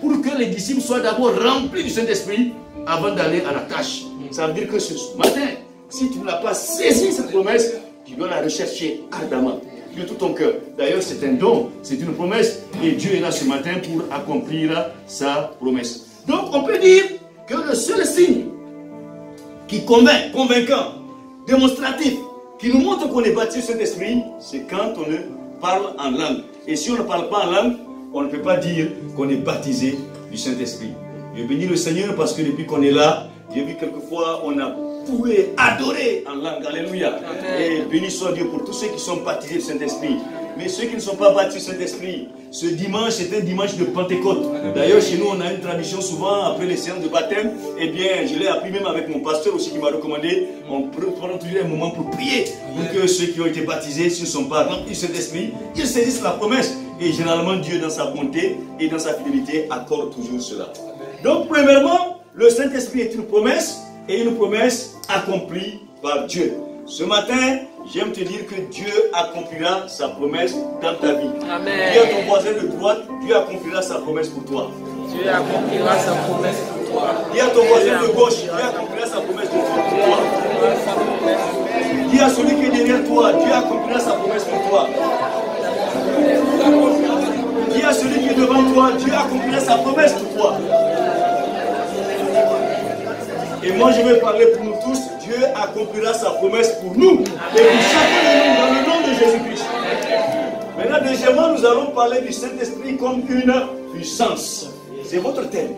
Speaker 3: Pour que les disciples soient d'abord remplis du Saint-Esprit avant d'aller à la tâche. Ça veut dire que ce matin, si tu n'as pas saisi cette promesse, tu dois la rechercher ardemment, de tout ton cœur. D'ailleurs, c'est un don, c'est une promesse, et Dieu est là ce matin pour accomplir sa promesse. Donc, on peut dire que le seul signe qui convainc, convaincant, démonstratif, qui nous montre qu'on est baptisé du Saint-Esprit, c'est quand on ne parle en langue. Et si on ne parle pas en langue, on ne peut pas dire qu'on est baptisé du Saint-Esprit. Je bénis le Seigneur parce que depuis qu'on est là, j'ai vu quelquefois on a pu adorer en langue. Alléluia. Et béni soit Dieu pour tous ceux qui sont baptisés du Saint-Esprit. Mais ceux qui ne sont pas baptisés du Saint-Esprit, ce dimanche c'est un dimanche de Pentecôte. D'ailleurs chez nous on a une tradition souvent après les séances de baptême. Eh bien je l'ai appris même avec mon pasteur aussi qui m'a recommandé. On prend toujours un moment pour prier. Pour que ceux qui ont été baptisés, s'ils ne sont pas remplis du Saint-Esprit, ils saisissent la promesse. Et généralement Dieu dans sa bonté et dans sa fidélité accorde toujours cela. Donc, premièrement, le Saint-Esprit est une promesse et une promesse accomplie par Dieu. Ce matin, j'aime te dire que Dieu accomplira sa promesse dans ta vie. Amen. Dis à ton voisin de droite, Dieu accomplira sa promesse pour toi.
Speaker 4: Dieu accomplira sa promesse pour toi.
Speaker 3: Dis à ton voisin de gauche, Dieu accomplira sa promesse pour toi. Dis à celui qui est derrière toi, Dieu accomplira sa promesse pour toi. Dis à celui qui est devant toi, Dieu accomplira sa promesse pour toi. Et moi je vais parler pour nous tous, Dieu accomplira sa promesse pour nous. Et pour chacun de nous, dans le nom de Jésus-Christ. Maintenant, deuxièmement, nous allons parler du Saint-Esprit comme une puissance. C'est votre thème.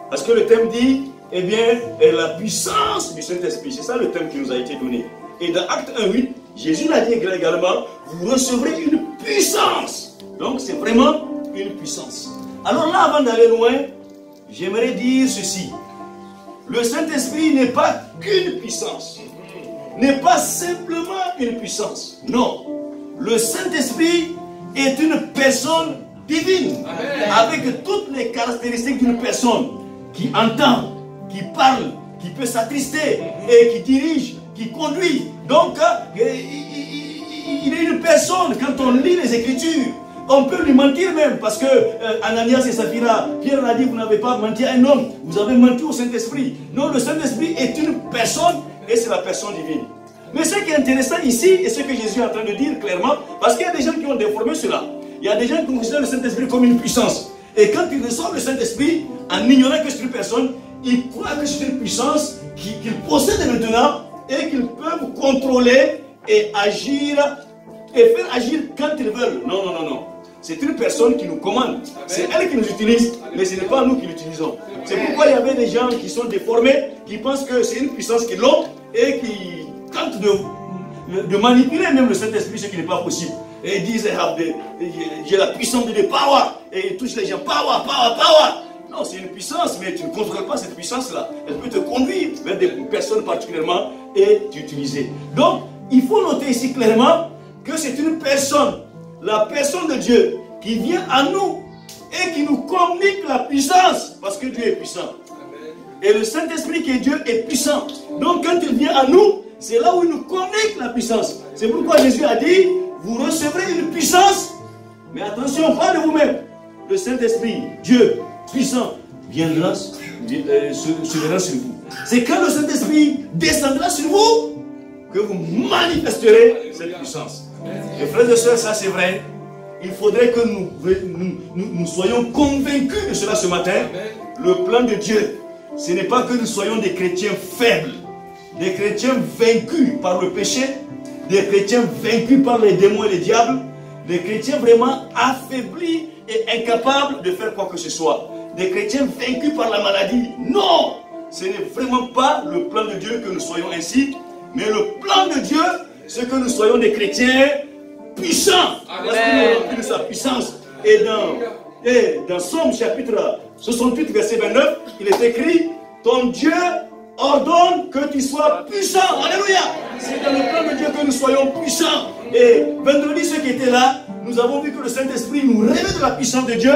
Speaker 3: Parce que le thème dit, eh bien, la puissance du Saint-Esprit. C'est ça le thème qui nous a été donné. Et dans Acte 1:8, Jésus l'a dit également, vous recevrez une puissance. Donc c'est vraiment une puissance. Alors là, avant d'aller loin, j'aimerais dire ceci. Le Saint-Esprit n'est pas qu'une puissance. N'est pas simplement une puissance. Non. Le Saint-Esprit est une personne divine. Amen. Avec toutes les caractéristiques d'une personne. qui entend, qui parle, qui peut s'attrister et qui dirige, qui conduit. Donc, il est une personne, quand on lit les Écritures, on peut lui mentir même, parce que Ananias et Saphira, Pierre a dit, vous n'avez pas menti à un homme, vous avez menti au Saint-Esprit. Non, le Saint-Esprit est une personne, et c'est la personne divine. Mais ce qui est intéressant ici, et ce que Jésus est en train de dire clairement, parce qu'il y a des gens qui ont déformé cela. Il y a des gens qui considèrent le Saint-Esprit comme une puissance. Et quand ils reçoivent le Saint-Esprit, en ignorant que c'est une personne, ils croient que c'est une puissance qu'ils possèdent maintenant, et qu'ils peuvent contrôler et agir, et faire agir quand ils veulent. Non, non, non, non. C'est une personne qui nous commande. C'est elle qui nous utilise, mais ce n'est pas nous qui l'utilisons. C'est pourquoi il y avait des gens qui sont déformés, qui pensent que c'est une puissance qu'ils ont, et qui tentent de manipuler même le Saint-Esprit, ce qui n'est pas possible. Et ils disent, j'ai la puissance de power. Et ils touchent les gens, power, power, power. Non, c'est une puissance, mais tu ne contrôles pas cette puissance-là. Elle peut te conduire vers des personnes particulièrement et t'utiliser. Donc, il faut noter ici clairement que c'est une personne, la personne de Dieu, qui vient à nous et qui nous communique la puissance, parce que Dieu est puissant. Et le Saint-Esprit qui est Dieu est puissant. Donc, quand il vient à nous, c'est là où il nous communique la puissance. C'est pourquoi Jésus a dit, vous recevrez une puissance, mais attention, pas de vous-même. Le Saint-Esprit, Dieu, puissant, viendra, surviendra sur vous. C'est quand le Saint-Esprit descendra sur vous que vous manifesterez cette puissance. Et frères et sœurs, ça c'est vrai. Il faudrait que nous soyons convaincus de cela ce matin. Le plan de Dieu, ce n'est pas que nous soyons des chrétiens faibles, des chrétiens vaincus par le péché, des chrétiens vaincus par les démons et les diables, des chrétiens vraiment affaiblis et incapables de faire quoi que ce soit. Des chrétiens vaincus par la maladie. Non, ce n'est vraiment pas le plan de Dieu que nous soyons ainsi. Mais le plan de Dieu, c'est que nous soyons des chrétiens puissants. Parce qu'il nous remplit de sa puissance. Et dans Somme chapitre 68, verset 29, il est écrit, ton Dieu ordonne que tu sois puissant. Alléluia. C'est dans le plan de Dieu que nous soyons puissants. Et vendredi, ceux qui étaient là, nous avons vu que le Saint-Esprit nous révèle de la puissance de Dieu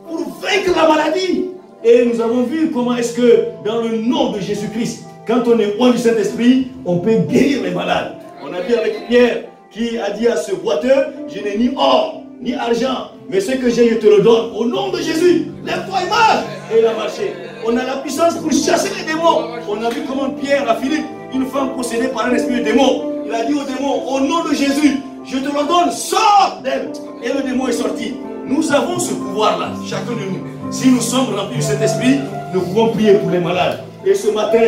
Speaker 3: pour vaincre la maladie. Et nous avons vu comment est-ce que dans le nom de Jésus-Christ, quand on est loin du Saint-Esprit, on peut guérir les malades. On a vu avec Pierre qui a dit à ce boiteux, je n'ai ni or, ni argent, mais ce que j'ai, je te le donne. Au nom de Jésus, lève-toi et marche. Et il a marché. On a la puissance pour chasser les démons. On a vu comment Pierre a Philippe, une femme possédée par un esprit de démon. Il a dit au démon, au nom de Jésus, je te le donne, sors d'elle. Et le démon est sorti. Nous avons ce pouvoir-là, chacun de nous. Si nous sommes remplis de cet esprit, nous pouvons prier pour les malades. Et ce matin,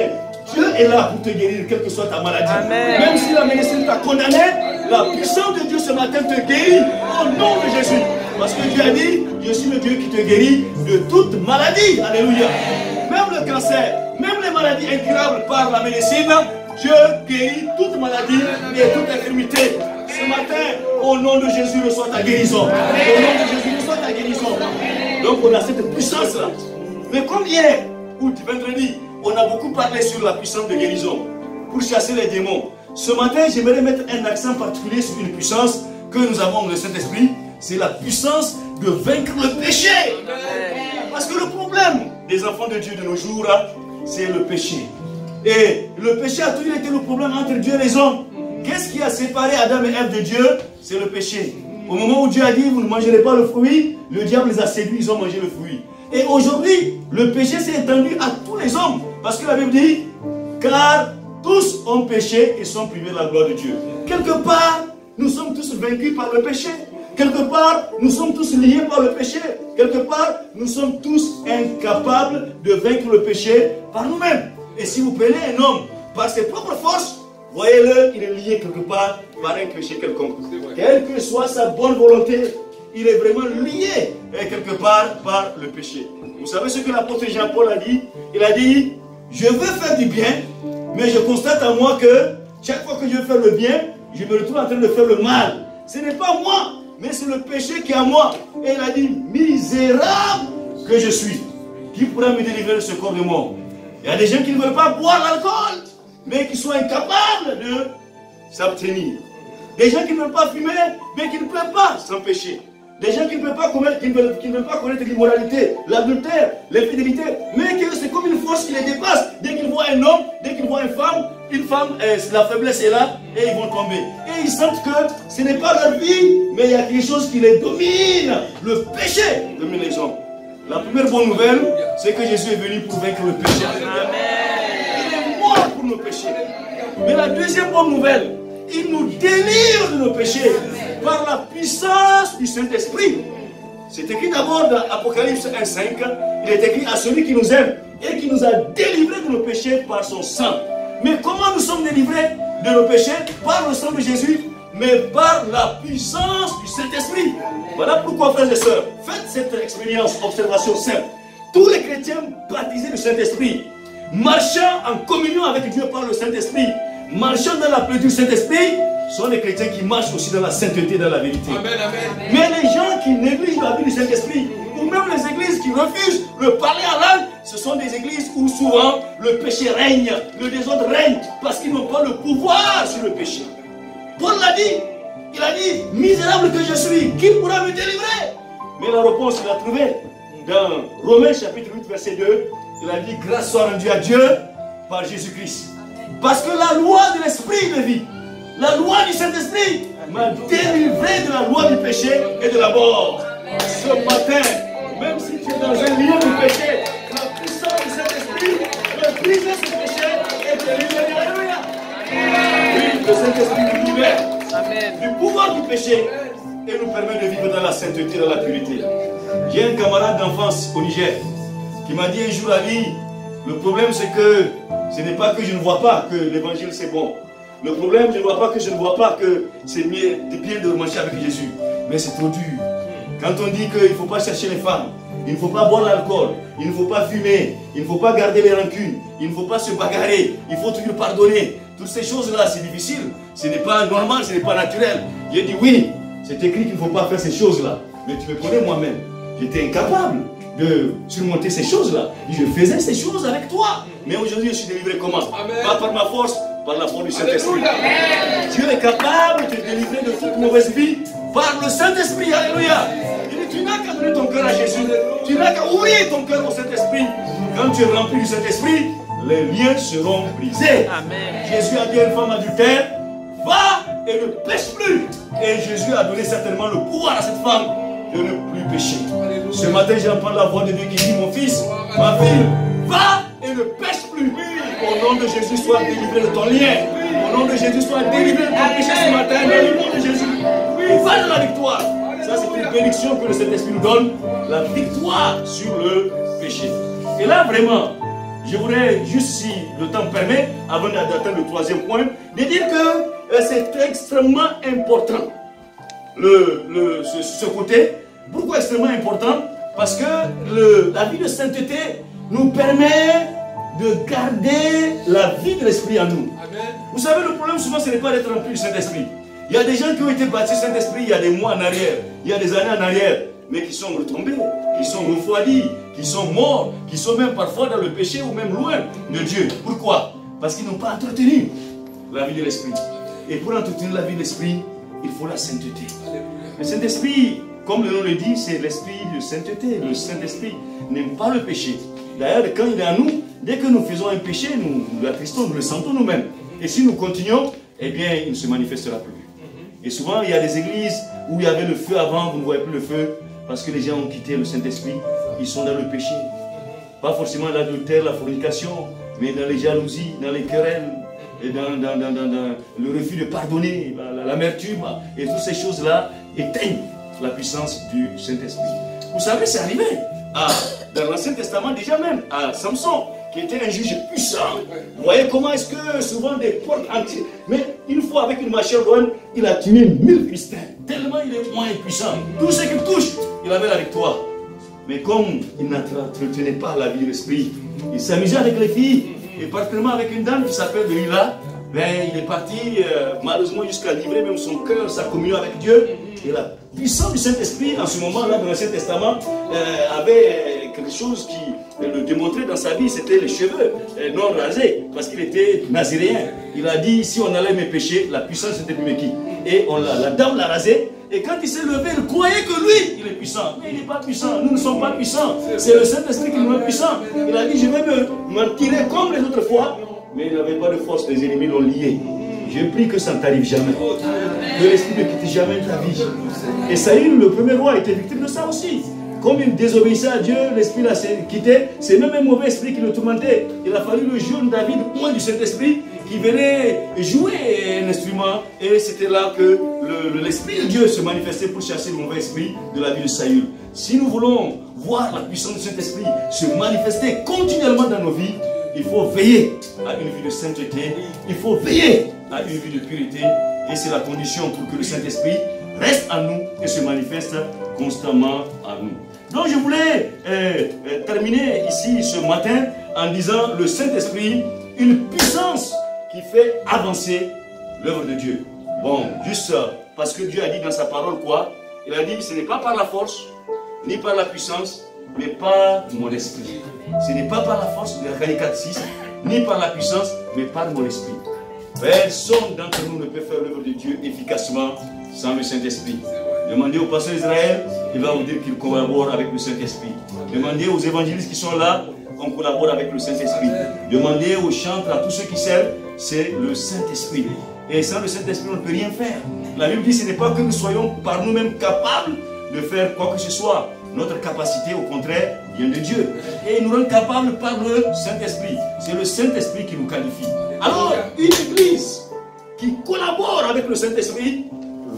Speaker 3: Dieu est là pour te guérir, quelle que soit ta maladie. Amen. Même si la médecine t'a condamné, la puissance de Dieu ce matin te guérit au nom de Jésus. Parce que Dieu a dit, je suis le Dieu qui te guérit de toute maladie. Alléluia. Même le cancer, même les maladies incurables par la médecine, Dieu guérit toute maladie et toute infirmité. Ce matin, au nom de Jésus, reçois ta guérison. Au nom de Jésus, reçois ta guérison. Donc on a cette puissance-là. Mais comme hier, ou vendredi, on a beaucoup parlé sur la puissance de guérison pour chasser les démons. Ce matin, j'aimerais mettre un accent particulier sur une puissance que nous avons dans le Saint-Esprit. C'est la puissance de vaincre le péché. Parce que le problème des enfants de Dieu de nos jours, c'est le péché. Et le péché a toujours été le problème entre Dieu et les hommes. Qu'est-ce qui a séparé Adam et Ève de Dieu? C'est le péché. Au moment où Dieu a dit, vous ne mangerez pas le fruit, le diable les a séduits, ils ont mangé le fruit. Et aujourd'hui, le péché s'est étendu à tous les hommes. Parce que la Bible dit, car tous ont péché et sont privés de la gloire de Dieu. Quelque part, nous sommes tous vaincus par le péché. Quelque part, nous sommes tous liés par le péché. Quelque part, nous sommes tous incapables de vaincre le péché par nous-mêmes. Et si vous prenez un homme par ses propres forces, voyez-le, il est lié quelque part par un péché quelconque. Quelle que soit sa bonne volonté, il est vraiment lié quelque part par le péché. Vous savez ce que l'apôtre Jean-Paul a dit? Il a dit, je veux faire du bien, mais je constate en moi que chaque fois que je veux faire le bien, je me retrouve en train de faire le mal. Ce n'est pas moi, mais c'est le péché qui est en moi. Et il a dit, misérable que je suis. Qui pourra me délivrer de ce corps de mort? Il y a des gens qui ne veulent pas boire l'alcool, mais qui sont incapables de s'abstenir. Des gens qui ne veulent pas fumer, mais qui ne peuvent pas s'empêcher. Des gens qui ne veulent pas connaître l'immoralité, l'adultère, l'infidélité, mais que c'est comme une force qui les dépasse. Dès qu'ils voient un homme, dès qu'ils voient une femme, la faiblesse est là et ils vont tomber. Et ils sentent que ce n'est pas leur vie, mais il y a quelque chose qui les domine. Le péché domine les hommes. La première bonne nouvelle, c'est que Jésus est venu pour vaincre le péché. Il est mort pour nos péchés. Mais la deuxième bonne nouvelle, il nous délivre de nos péchés par la puissance du Saint-Esprit. C'est écrit d'abord dans Apocalypse 1,5. Il est écrit à celui qui nous aime et qui nous a délivrés de nos péchés par son sang. Mais comment nous sommes délivrés de nos péchés? Par le sang de Jésus, mais par la puissance du Saint-Esprit. Voilà pourquoi, frères et sœurs, faites cette expérience, observation simple. Tous les chrétiens baptisés du Saint-Esprit, marchant en communion avec Dieu par le Saint-Esprit, marchant dans la plénitude du Saint-Esprit, sont les chrétiens qui marchent aussi dans la sainteté, dans la vérité.
Speaker 4: Amen, amen.
Speaker 3: Mais les gens qui négligent la vie du Saint-Esprit, ou même les églises qui refusent de parler en langue, ce sont des églises où souvent le péché règne, le désordre règne, parce qu'ils n'ont pas le pouvoir sur le péché. Paul l'a dit, il a dit, misérable que je suis, qui pourra me délivrer? Mais la réponse, il a trouvé dans Romains chapitre 8, verset 2, il a dit, grâce soit rendue à Dieu par Jésus-Christ. Parce que la loi de l'esprit de vie, la loi du Saint-Esprit m'a délivré de la loi du péché et de la mort. Ce matin, même si tu es dans un lieu du péché, la puissance du Saint-Esprit peut briser ce péché et te libérer. Alléluia. Oui, le Saint-Esprit nous libère du pouvoir du péché et nous permet de vivre dans la sainteté, dans la pureté. J'ai un camarade d'enfance au Niger qui m'a dit un jour, Ali, le problème c'est que ce n'est pas que je ne vois pas que l'évangile c'est bon. Le problème, je ne vois pas que c'est bien de marcher avec Jésus. Mais c'est trop dur. Quand on dit qu'il ne faut pas chercher les femmes, il ne faut pas boire l'alcool, il ne faut pas fumer, il ne faut pas garder les rancunes, il ne faut pas se bagarrer, il faut toujours pardonner. Toutes ces choses-là, c'est difficile. Ce n'est pas normal, ce n'est pas naturel. J'ai dit oui, c'est écrit qu'il ne faut pas faire ces choses-là. Mais tu me connais moi-même. J'étais incapable de surmonter ces choses-là. Je faisais ces choses avec toi. Mais aujourd'hui, je suis délivré comment? Pas par ma force, par la force du Saint-Esprit. Dieu est capable de te délivrer de toute mauvaise vie par le Saint-Esprit. Alléluia. Il dit, tu n'as qu'à donner ton cœur à Jésus. Tu n'as qu'à ouvrir ton cœur au Saint-Esprit. Quand tu es rempli du Saint-Esprit, les liens seront brisés. Amen. Jésus a dit à une femme adultère, va et ne pêche plus. Et Jésus a donné certainement le pouvoir à cette femme de ne plus pécher. Alléluia. Ce matin, j'entends la voix de Dieu qui dit, mon fils, ma fille, va et ne pêche plus. Au nom de Jésus, sois délivré de ton lien. Au nom de Jésus, sois délivré de ton péché ce matin. Au nom de Jésus, va dans la victoire. Ça, c'est une bénédiction que le Saint-Esprit nous donne. La victoire sur le péché. Et là, vraiment, je voudrais juste, si le temps permet, avant d'atteindre le troisième point, de dire que c'est extrêmement important. Ce côté. Pourquoi extrêmement important? Parce que la vie de sainteté nous permet de garder la vie de l'Esprit en nous. Amen. Vous savez, le problème souvent, ce n'est pas d'être rempli du Saint-Esprit. Il y a des gens qui ont été baptisés du Saint-Esprit il y a des mois en arrière, il y a des années en arrière, mais qui sont retombés, qui sont refroidis, qui sont morts, qui sont même parfois dans le péché ou même loin de Dieu. Pourquoi? Parce qu'ils n'ont pas entretenu la vie de l'Esprit. Et pour entretenir la vie de l'Esprit, il faut la sainteté. Le Saint-Esprit, comme le nom le dit, c'est l'Esprit de sainteté. Le Saint-Esprit n'aime pas le péché. D'ailleurs, quand il est en nous, dès que nous faisons un péché, nous l'attristons, nous le sentons nous-mêmes. Et si nous continuons, eh bien, il ne se manifestera plus. Et souvent, il y a des églises où il y avait le feu avant, vous ne voyez plus le feu, parce que les gens ont quitté le Saint-Esprit, ils sont dans le péché. Pas forcément l'adultère, la fornication, mais dans les jalousies, dans les querelles, et dans le refus de pardonner, l'amertume, et toutes ces choses-là éteignent la puissance du Saint-Esprit. Vous savez, c'est arrivé dans l'Ancien Testament déjà même, à Samson, qui était un juge puissant. Vous voyez comment est-ce que souvent des portes entières, mais une fois avec une machette loin, il a tué 1000 Philistins. Tellement il est moins puissant. Tout ce qu'il touche, il avait la victoire. Mais comme il n'entretenait pas la vie de l'esprit, il s'amusait avec les filles, et particulièrement avec une dame qui s'appelle Delilah. Ben, il est parti malheureusement jusqu'à livrer même son cœur, sa communion avec Dieu. Et la puissance du Saint-Esprit, en ce moment-là, dans l'Ancien Testament, avait quelque chose qui le démontrait dans sa vie, c'était les cheveux non rasés, parce qu'il était naziréen. Il a dit, si on allait me pécher, la puissance était plus qui. Et la dame l'a rasé, Et quand il s'est levé, il croyait que lui, il est puissant. Mais il n'est pas puissant. Nous ne sommes pas puissants. C'est le Saint-Esprit qui nous rend puissants. Il a dit, je vais m'en tirer comme les autres fois. Mais il n'avait pas de force. Les ennemis l'ont lié. Je prie que ça ne t'arrive jamais. Que l'Esprit ne quitte jamais ta vie. Et Saül, le premier roi, était victime de ça aussi. Comme il désobéissait à Dieu, l'Esprit l'a quitté. C'est même un mauvais esprit qui le tourmentait. Il a fallu le jeune David, loin du Saint-Esprit, qui venait jouer un instrument. Et c'était là que l'Esprit de Dieu se manifestait pour chasser le mauvais esprit de la vie de Saül. Si nous voulons voir la puissance du Saint-Esprit se manifester continuellement dans nos vies, il faut veiller à une vie de sainteté. Il faut veiller à une vie de pureté. Et c'est la condition pour que le Saint-Esprit reste en nous et se manifeste constamment en nous. Donc je voulais terminer ici ce matin en disant le Saint-Esprit, une puissance qui fait avancer l'œuvre de Dieu. Bon, juste parce que Dieu a dit dans sa parole quoi? Il a dit ce n'est pas par la force, ni par la puissance, mais par mon esprit. Ce n'est pas par la force de la Galatie 4:6, ni par la puissance, mais par mon esprit. Personne d'entre nous ne peut faire l'œuvre de Dieu efficacement sans le Saint-Esprit. Demandez au pasteur d'Israël, il va vous dire qu'il collabore avec le Saint-Esprit. Demandez aux évangélistes qui sont là, on collabore avec le Saint-Esprit. Demandez aux chantres, à tous ceux qui servent, c'est le Saint-Esprit. Et sans le Saint-Esprit, on ne peut rien faire. La Bible dit que ce n'est pas que nous soyons par nous-mêmes capables de faire quoi que ce soit. Notre capacité, au contraire, vient de Dieu. Et il nous rend capables par le Saint-Esprit. C'est le Saint-Esprit qui nous qualifie. Alors, une église qui collabore avec le Saint-Esprit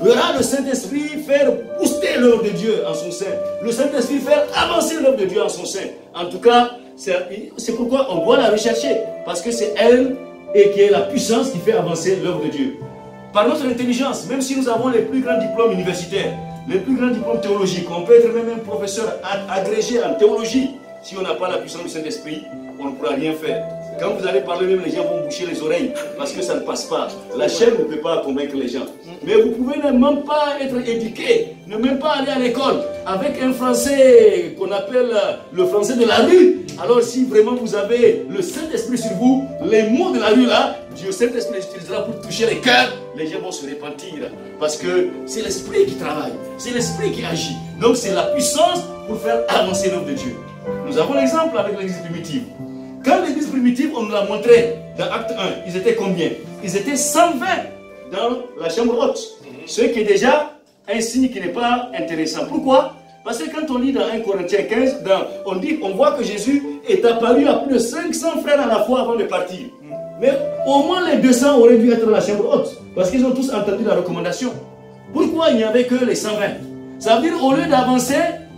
Speaker 3: verra le Saint-Esprit faire booster l'œuvre de Dieu en son sein. Le Saint-Esprit faire avancer l'œuvre de Dieu en son sein. En tout cas, c'est pourquoi on doit la rechercher. Parce que c'est elle et qui est la puissance qui fait avancer l'œuvre de Dieu. Par notre intelligence, même si nous avons les plus grands diplômes universitaires, les plus grands diplômes théologiques, on peut être même un professeur agrégé en théologie. Si on n'a pas la puissance du Saint-Esprit, on ne pourra rien faire. Quand vous allez parler, même les gens vont boucher les oreilles parce que ça ne passe pas. La chair ne peut pas convaincre les gens. Mais vous pouvez ne même pas être éduqué, ne même pas aller à l'école avec un français qu'on appelle le français de la rue. Alors si vraiment vous avez le Saint-Esprit sur vous, les mots de la rue là, Dieu Saint-Esprit les utilisera pour toucher les cœurs. Les gens vont se repentir parce que c'est l'Esprit qui travaille, c'est l'Esprit qui agit. Donc c'est la puissance pour faire avancer l'œuvre de Dieu. Nous avons l'exemple avec l'église primitive. Quand l'église primitive, on nous l'a montré dans Acte 1, ils étaient combien? Ils étaient 120 dans la chambre haute. Ce qui est déjà un signe qui n'est pas intéressant. Pourquoi? Parce que quand on lit dans 1 Corinthiens 15, on voit que Jésus est apparu à plus de 500 frères à la fois avant de partir. Mais au moins les 200 auraient dû être dans la chambre haute. Parce qu'ils ont tous entendu la recommandation. Pourquoi il n'y avait que les 120? Ça veut dire au lieu d'avancer,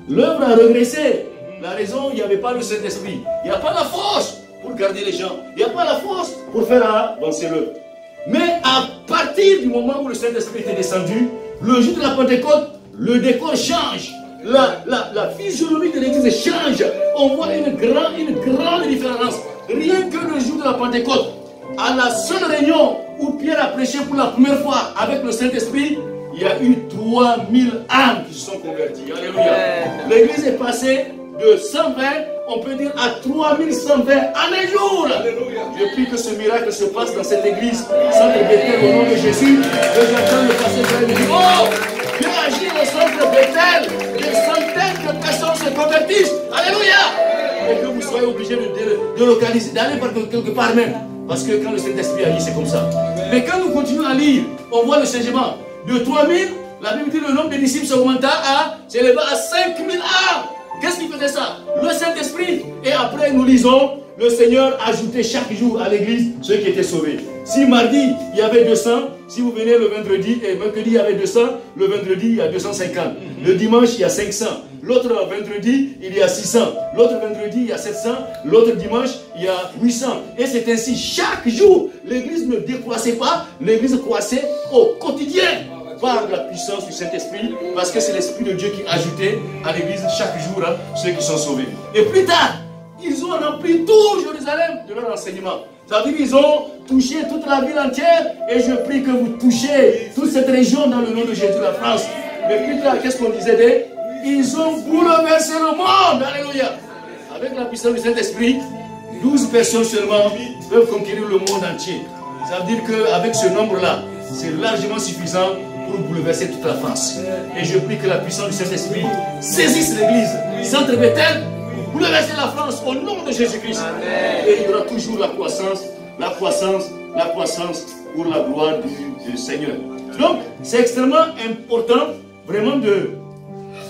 Speaker 3: l'œuvre a régressé. La raison, il n'y avait pas le Saint-Esprit. Il n'y a pas la force pour garder les gens. Il n'y a pas la force pour faire avancer l'œuvre. Mais à partir du moment où le Saint-Esprit était descendu, le jour de la Pentecôte, le décor change. La physionomie de l'église change. On voit une grande différence. Rien que le jour de la Pentecôte, à la seule réunion où Pierre a prêché pour la première fois avec le Saint-Esprit, il y a eu 3000 âmes qui se sont converties. Alléluia. L'église est passée de 120, on peut dire, à 3120 en un jour. Alléluia. Je prie que ce miracle se passe dans cette église, Centre Bethel, au nom de Jésus. Que j'entends le passer vers le dire, oh, Dieu agit au Centre Bethel, des centaines de personnes se convertissent. Alléluia. Et que vous soyez obligés de localiser, d'aller quelque part même. Parce que quand le Saint-Esprit agit, c'est comme ça. Mais quand nous continuons à lire, on voit le changement. De 3000, la Bible dit le nombre de disciples s'augmenta s'éleva à 5000 âmes. Qu'est-ce qui faisait ça? Le Saint-Esprit. Et après, nous lisons, le Seigneur ajoutait chaque jour à l'église ceux qui étaient sauvés. Si mardi, il y avait 200, si vous venez le vendredi, et mercredi, il y avait 200, le vendredi, il y a 250. Le dimanche, il y a 500. L'autre vendredi, il y a 600. L'autre vendredi, il y a 700. L'autre dimanche, il y a 800. Et c'est ainsi, chaque jour, l'église ne décroissait pas, l'église croissait au quotidien. Par la puissance du Saint-Esprit, parce que c'est l'Esprit de Dieu qui ajoutait à l'église chaque jour ceux qui sont sauvés. Et plus tard, ils ont rempli tout Jérusalem de leur enseignement. Ça veut dire qu'ils ont touché toute la ville entière, et je prie que vous touchez toute cette région dans le nom de Jésus, la France. Mais plus tard, qu'est-ce qu'on disait d'eux? Ils ont bouleversé le monde. Alléluia. Avec la puissance du Saint-Esprit, 12 personnes seulement peuvent conquérir le monde entier. Ça veut dire qu'avec ce nombre-là, c'est largement suffisant pour pour bouleverser toute la France. Et je prie que la puissance du Saint-Esprit saisisse l'Église, Centre Bethel, bouleverser la France au nom de Jésus-Christ. Et il y aura toujours la croissance, la croissance, la croissance pour la gloire du Seigneur. Donc, c'est extrêmement important vraiment de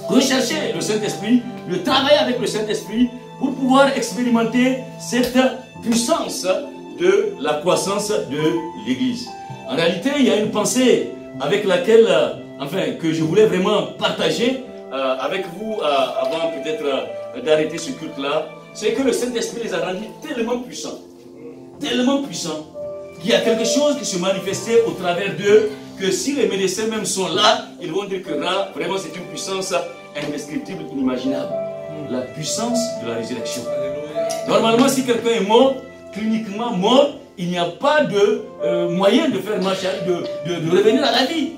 Speaker 3: rechercher le Saint-Esprit, de travailler avec le Saint-Esprit pour pouvoir expérimenter cette puissance de la croissance de l'Église. En réalité, il y a une pensée avec laquelle, que je voulais vraiment partager avec vous avant peut-être d'arrêter ce culte-là. C'est que le Saint-Esprit les a rendus tellement puissants, qu'il y a quelque chose qui se manifestait au travers d'eux, que si les médecins même sont là, ils vont dire que là, vraiment c'est une puissance indescriptible, inimaginable. La puissance de la résurrection. Normalement, si quelqu'un est mort, cliniquement mort, il n'y a pas de moyen de faire marche, de revenir à la vie.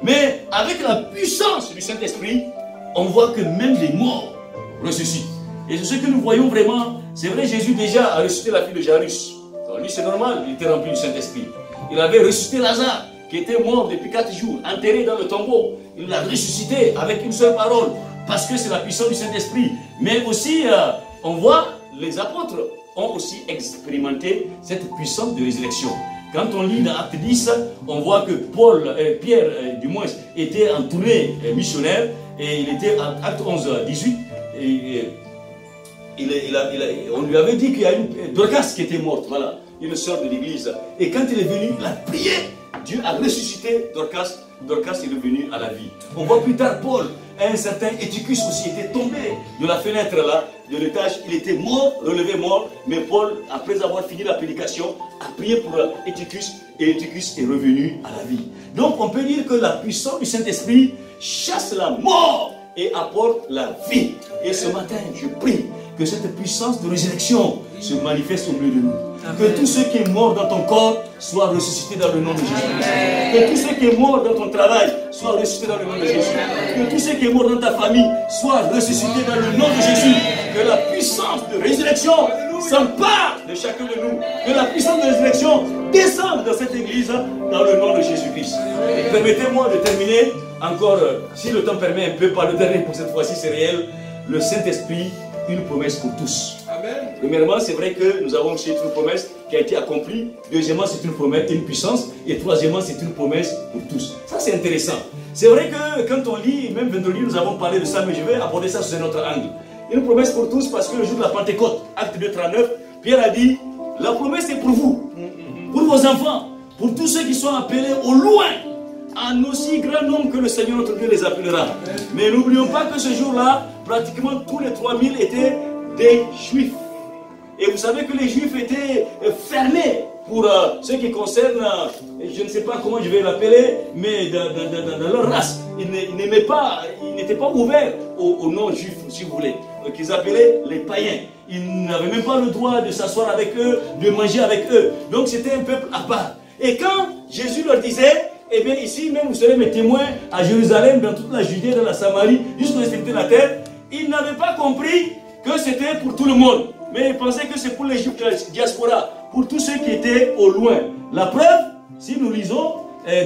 Speaker 3: Mais avec la puissance du Saint-Esprit, on voit que même les morts ressuscitent. Et c'est ce que nous voyons vraiment. C'est vrai, Jésus déjà a ressuscité la fille de Jairus. Alors lui, c'est normal, il était rempli du Saint-Esprit. Il avait ressuscité Lazare, qui était mort depuis 4 jours, enterré dans le tombeau. Il l'a ressuscité avec une seule parole, parce que c'est la puissance du Saint-Esprit. Mais aussi, on voit, les apôtres ont aussi expérimenté cette puissance de résurrection. Quand on lit dans Acte 10, on voit que Pierre, du moins, était en tournée missionnaire, et il était en Acte 11, 18, on lui avait dit qu'il y a une Dorcas qui était morte, voilà, une sœur de l'église. Et quand il est venu, il a prié, Dieu a ressuscité Dorcas, Dorcas est revenu à la vie. On voit plus tard Paul, un certain Eutychus aussi était tombé de la fenêtre là, de l'étage, il était mort, relevé mort, mais Paul, après avoir fini la prédication, a prié pour Eutychus, et Eutychus est revenu à la vie. Donc on peut dire que la puissance du Saint-Esprit chasse la mort et apporte la vie. Et ce matin, je prie que cette puissance de résurrection se manifeste au milieu de nous. Que tout ce qui est mort dans ton corps soit ressuscité dans le nom de Jésus. Que tout ce qui est mort dans ton travail soit ressuscité dans le nom de Jésus. Que tout ce qui est mort dans ta famille soit ressuscité dans le nom de Jésus. Que la puissance de résurrection s'empare de chacun de nous. Que la puissance de résurrection descende dans cette église dans le nom de Jésus-Christ. Et permettez-moi de terminer encore, si le temps permet un peu, par le dernier pour cette fois-ci, c'est réel. Le Saint-Esprit, une promesse pour tous. Amen. Premièrement, c'est vrai que nous avons aussi une promesse qui a été accomplie. Deuxièmement, c'est une promesse, une puissance. Et troisièmement, c'est une promesse pour tous. Ça, c'est intéressant. C'est vrai que quand on lit, même vendredi, nous avons parlé de ça, mais je vais aborder ça sous un autre angle. Une promesse pour tous, parce que le jour de la Pentecôte, acte 2, 39, Pierre a dit, la promesse est pour vous, pour vos enfants, pour tous ceux qui sont appelés au loin, en aussi grand nombre que le Seigneur notre Dieu les appellera. Mais n'oublions pas que ce jour-là, pratiquement tous les 3000 étaient des Juifs. Et vous savez que les Juifs étaient fermés pour ce qui concerne, je ne sais pas comment je vais l'appeler, mais dans leur race. Ils n'aimaient pas, ils n'étaient pas ouverts aux non-juifs, si vous voulez, qu'ils appelaient les païens. Ils n'avaient même pas le droit de s'asseoir avec eux, de manger avec eux. Donc c'était un peuple à part. Et quand Jésus leur disait, eh bien ici même vous serez mes témoins à Jérusalem, dans toute la Judée, dans la Samarie, jusqu'aux extrémités de la terre, ils n'avaient pas compris que c'était pour tout le monde. Mais ils pensaient que c'est pour les Juifs de la diaspora, pour tous ceux qui étaient au loin. La preuve, si nous lisons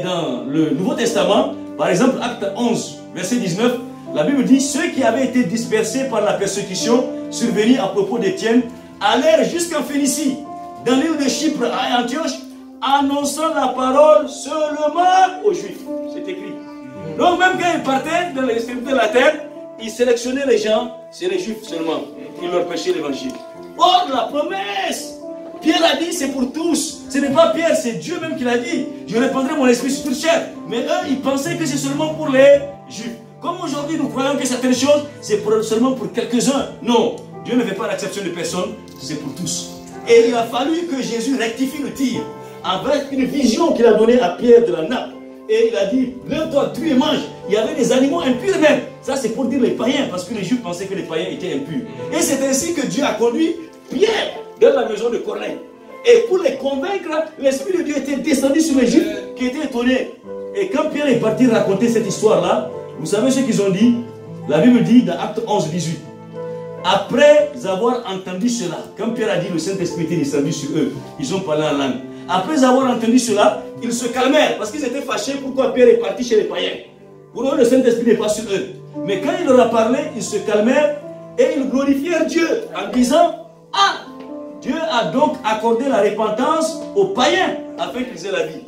Speaker 3: dans le Nouveau Testament, par exemple Acte 11, verset 19, la Bible dit, ceux qui avaient été dispersés par la persécution survenue à propos d'Étienne allèrent jusqu'en Phénicie, dans l'île de Chypre à Antioche, annonçant la parole seulement aux Juifs. C'est écrit. Donc même quand ils partaient dans l'extrémité de la terre, ils sélectionnaient les gens, c'est les Juifs seulement. Ils leur prêchaient l'évangile. Or, la promesse, Pierre a dit, c'est pour tous. Ce n'est pas Pierre, c'est Dieu même qui l'a dit. Je répandrai mon esprit sur toute chair. Mais eux, ils pensaient que c'est seulement pour les Juifs. Comme aujourd'hui, nous croyons que certaines choses, c'est seulement pour quelques-uns. Non, Dieu ne fait pas d'acception de personne, c'est pour tous. Et il a fallu que Jésus rectifie le tir avec une vision qu'il a donnée à Pierre de la nappe. Et il a dit, lève-toi, tue et mange. Il y avait des animaux impurs même. Ça c'est pour dire les païens, parce que les Juifs pensaient que les païens étaient impurs. Et c'est ainsi que Dieu a conduit Pierre dans la maison de Corneille. Et pour les convaincre, l'Esprit de Dieu était descendu sur les Juifs qui étaient étonnés. Et quand Pierre est parti raconter cette histoire-là, vous savez ce qu'ils ont dit? La Bible dit dans Acte 11, 18. Après avoir entendu cela, quand Pierre a dit le Saint-Esprit était descendu sur eux, ils ont parlé en langue. Après avoir entendu cela, ils se calmèrent parce qu'ils étaient fâchés pourquoi Pierre est parti chez les païens. Pour eux, le Saint-Esprit n'est pas sur eux. Mais quand il leur a parlé, ils se calmèrent et ils glorifièrent Dieu en disant, ah, Dieu a donc accordé la repentance aux païens afin qu'ils aient la vie.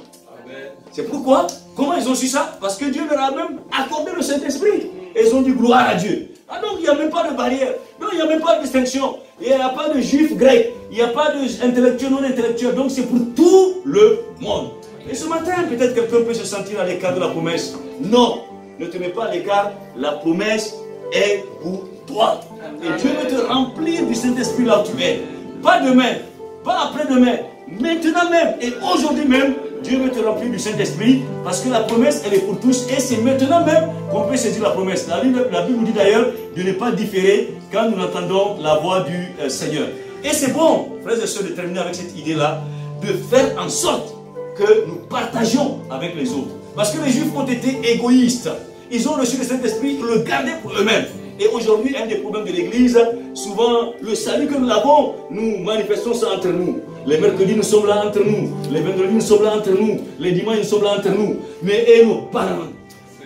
Speaker 3: C'est pourquoi, comment ils ont su ça? Parce que Dieu leur a même accordé le Saint-Esprit. Et ils ont dit gloire à Dieu. Ah donc il n'y a même pas de barrière. Non, il n'y a même pas de distinction. Il n'y a pas de juif grec. Il n'y a pas d'intellectuel, non intellectuel. Donc c'est pour tout le monde. Et ce matin, peut-être quelqu'un peut se sentir à l'écart de la promesse. Non, ne te mets pas à l'écart. La promesse est pour toi. Et Dieu veut te remplir du Saint-Esprit là où tu es. Pas demain, pas après-demain. Maintenant même et aujourd'hui même, Dieu veut te remplir du Saint-Esprit parce que la promesse, elle est pour tous et c'est maintenant même qu'on peut saisir la promesse. La Bible nous dit d'ailleurs de ne pas différer quand nous entendons la voix du Seigneur. Et c'est bon, frères et sœurs, de terminer avec cette idée-là, de faire en sorte que nous partagions avec les autres. Parce que les Juifs ont été égoïstes. Ils ont reçu le Saint-Esprit, ils le gardaient pour eux-mêmes. Et aujourd'hui, un des problèmes de l'Église, souvent, le salut que nous avons, nous manifestons ça entre nous. Les mercredis, nous sommes là entre nous. Les vendredis, nous sommes là entre nous. Les dimanches, nous sommes là entre nous. Mais et nos parents,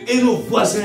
Speaker 3: et nos voisins,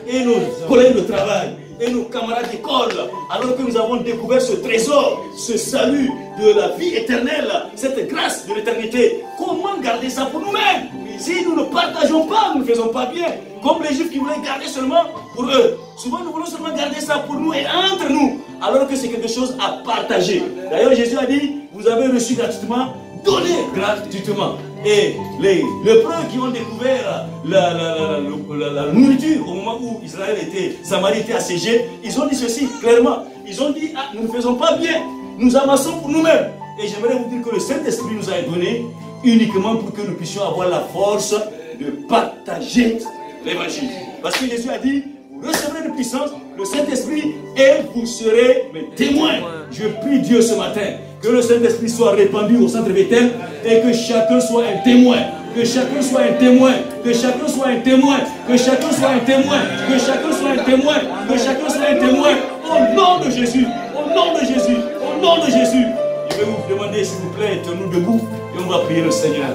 Speaker 3: et nos collègues de travail, et nos camarades d'école, alors que nous avons découvert ce trésor, ce salut de la vie éternelle, cette grâce de l'éternité, comment garder ça pour nous-mêmes? Si nous ne partageons pas, nous ne faisons pas bien. Comme les Juifs qui voulaient garder seulement pour eux. Souvent, nous voulons seulement garder ça pour nous et entre nous, alors que c'est quelque chose à partager. D'ailleurs, Jésus a dit, vous avez reçu gratuitement, donnez gratuitement. Et les lépreux qui ont découvert la nourriture au moment où Israël était, Samarie était assiégée, ils ont dit ceci clairement. Ils ont dit, ah, nous ne faisons pas bien, nous amassons pour nous-mêmes. Et j'aimerais vous dire que le Saint-Esprit nous a donné uniquement pour que nous puissions avoir la force de partager l'évangile. Parce que Jésus a dit, vous recevrez de puissance, le Saint-Esprit, et vous serez mes témoins. Je prie Dieu ce matin que le Saint-Esprit soit répandu au centre Bethel et que chacun soit un témoin. Que chacun soit un témoin. Que chacun soit un témoin. Que chacun soit un témoin. Que chacun soit un témoin. Que chacun soit un témoin. Au nom de Jésus. Au nom de Jésus. Au nom de Jésus. Je vais vous demander, s'il vous plaît, tenons debout et on va prier le Seigneur.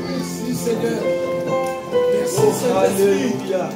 Speaker 1: Merci Seigneur. Merci Seigneur.